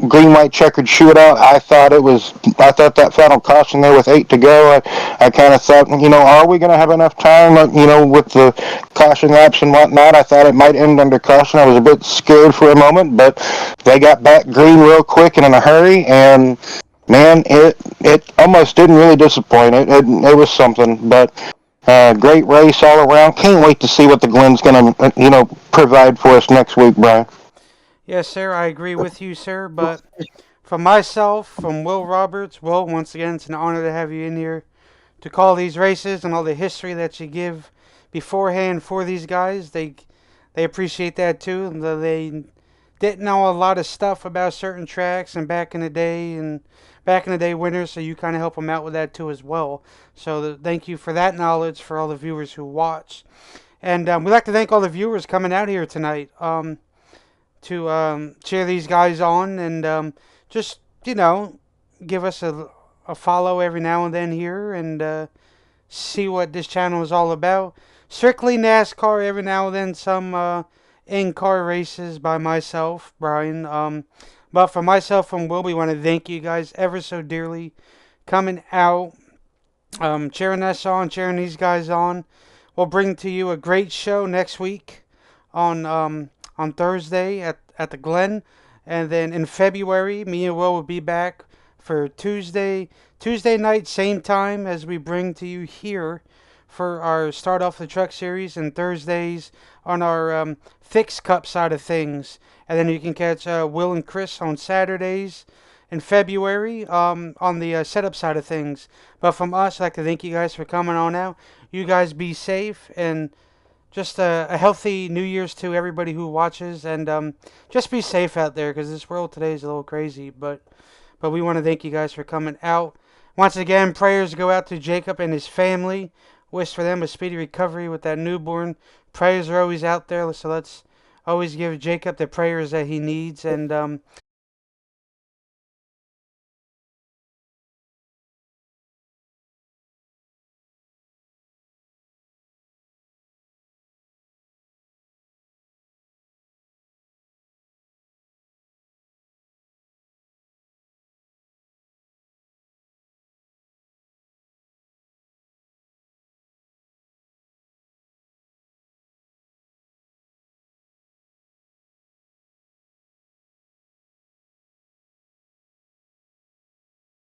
green white checkered shootout. I thought that final caution there with 8 to go. I kind of thought, are we going to have enough time? With the caution laps and whatnot, I thought it might end under caution. I was a bit scared for a moment, but they got back green real quick and in a hurry, and man, it almost didn't really disappoint. It was something, but. Great race all around. Can't wait to see what the Glen's going to, provide for us next week, Brian. Yes, sir, I agree with you, sir. But from myself, from Will Roberts, Will, once again, it's an honor to have you in here to call these races and all the history that you give beforehand for these guys. They appreciate that too. They didn't know a lot of stuff about certain tracks and back in the day winners, so you kind of help them out with that too as well. So thank you for that knowledge for all the viewers who watch. And we'd like to thank all the viewers coming out here tonight. To cheer these guys on and just, give us a follow every now and then here and see what this channel is all about. Strictly NASCAR, every now and then some in-car races by myself, Brian. But for myself and Will, we want to thank you guys ever so dearly coming out, cheering us on, cheering these guys on. We'll bring to you a great show next week on Thursday at the Glen, and then in February, me and Will be back for Tuesday night, same time as we bring to you here for our Start Off the Truck series, and Thursdays on our Fix Cup side of things, and then you can catch Will and Chris on Saturdays in February on the setup side of things. But from us, I'd like to thank you guys for coming on out. You guys be safe and just a healthy New Year's to everybody who watches, and just be safe out there because this world today is a little crazy. But we want to thank you guys for coming out. Once again, prayers go out to Jacob and his family. Wish for them a speedy recovery with that newborn. Prayers are always out there, so let's always give Jacob the prayers that he needs. And